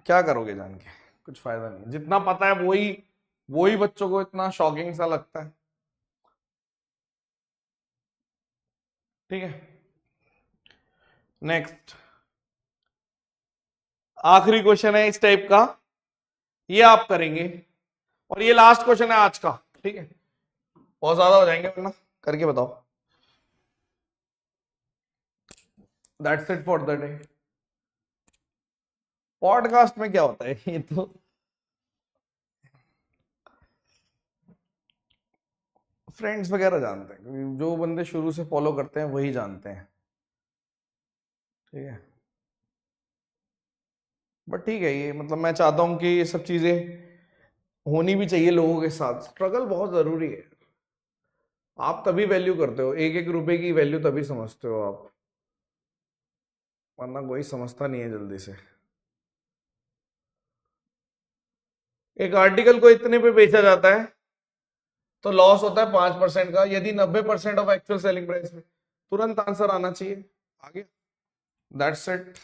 क्या करोगे जान के, कुछ फायदा नहीं, जितना पता है वही वही बच्चों को इतना शॉकिंग सा लगता है। ठीक है, नेक्स्ट आखिरी क्वेश्चन है इस टाइप का, ये आप करेंगे, और ये लास्ट क्वेश्चन है आज का। ठीक है, बहुत ज्यादा हो जाएंगे वरना, करके बताओ। That's it for the day. Podcast में क्या होता है, ये तो फ्रेंड्स वगैरह जानते हैं, जो बंदे शुरू से फॉलो करते हैं वही जानते हैं। ठीक है, बट ठीक है, ये मतलब मैं चाहता हूं कि ये सब चीजें होनी भी चाहिए लोगों के साथ, स्ट्रगल बहुत जरूरी है। आप तभी वैल्यू करते हो, एक एक रुपए की वैल्यू तभी समझते हो आप, वरना कोई समझता नहीं है जल्दी से। एक आर्टिकल को इतने पे बेचा जाता है तो लॉस होता है 5% का, यदि 90% ऑफ एक्चुअल सेलिंग प्राइस में। तुरंत आंसर आना चाहिए आगे, दैट्स इट।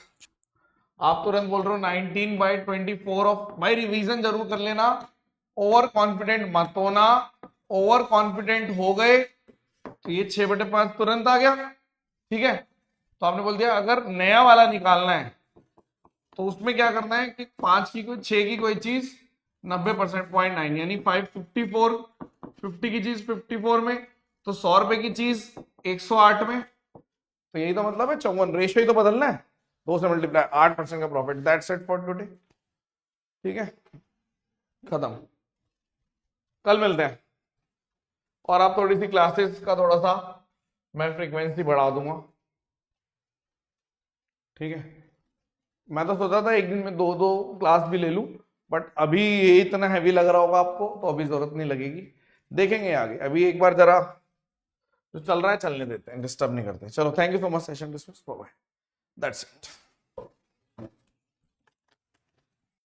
आप तुरंत बोल रहे हो 19/24 ऑफ, भाई रिवीजन जरूर कर लेना, ओवर कॉन्फिडेंट मत होना। ओवर कॉन्फिडेंट हो गए तो ये 6/5 तुरंत आ गया। ठीक है, तो आपने बोल दिया अगर नया वाला निकालना है तो उसमें क्या करना है कि 5 की कोई 6 की कोई चीज 90% 0.9 यानी 554, 50 की चीज 54 में, तो 100 रुपए की चीज 108 में, तो यही तो मतलब है 54, रेशियो ही तो बदलना है, 2 से मल्टीप्लाई, 8% का profit. That's it for today. ठीक है, खत्म, कल मिलते हैं। और आप थोड़ी सी क्लासेस का थोड़ा सा मैं फ्रीक्वेंसी बढ़ा दूंगा। ठीक है, मैं तो सोचा था एक दिन में 2-2 क्लास भी ले लूं, बट अभी ये इतना हैवी लग रहा होगा आपको तो अभी जरूरत नहीं लगेगी, देखेंगे आगे। अभी एक बार जरा जो चल रहा है चलने देते हैं, डिस्टर्ब नहीं करते। चलो, thank you so much, session dismiss, bye bye, that's it.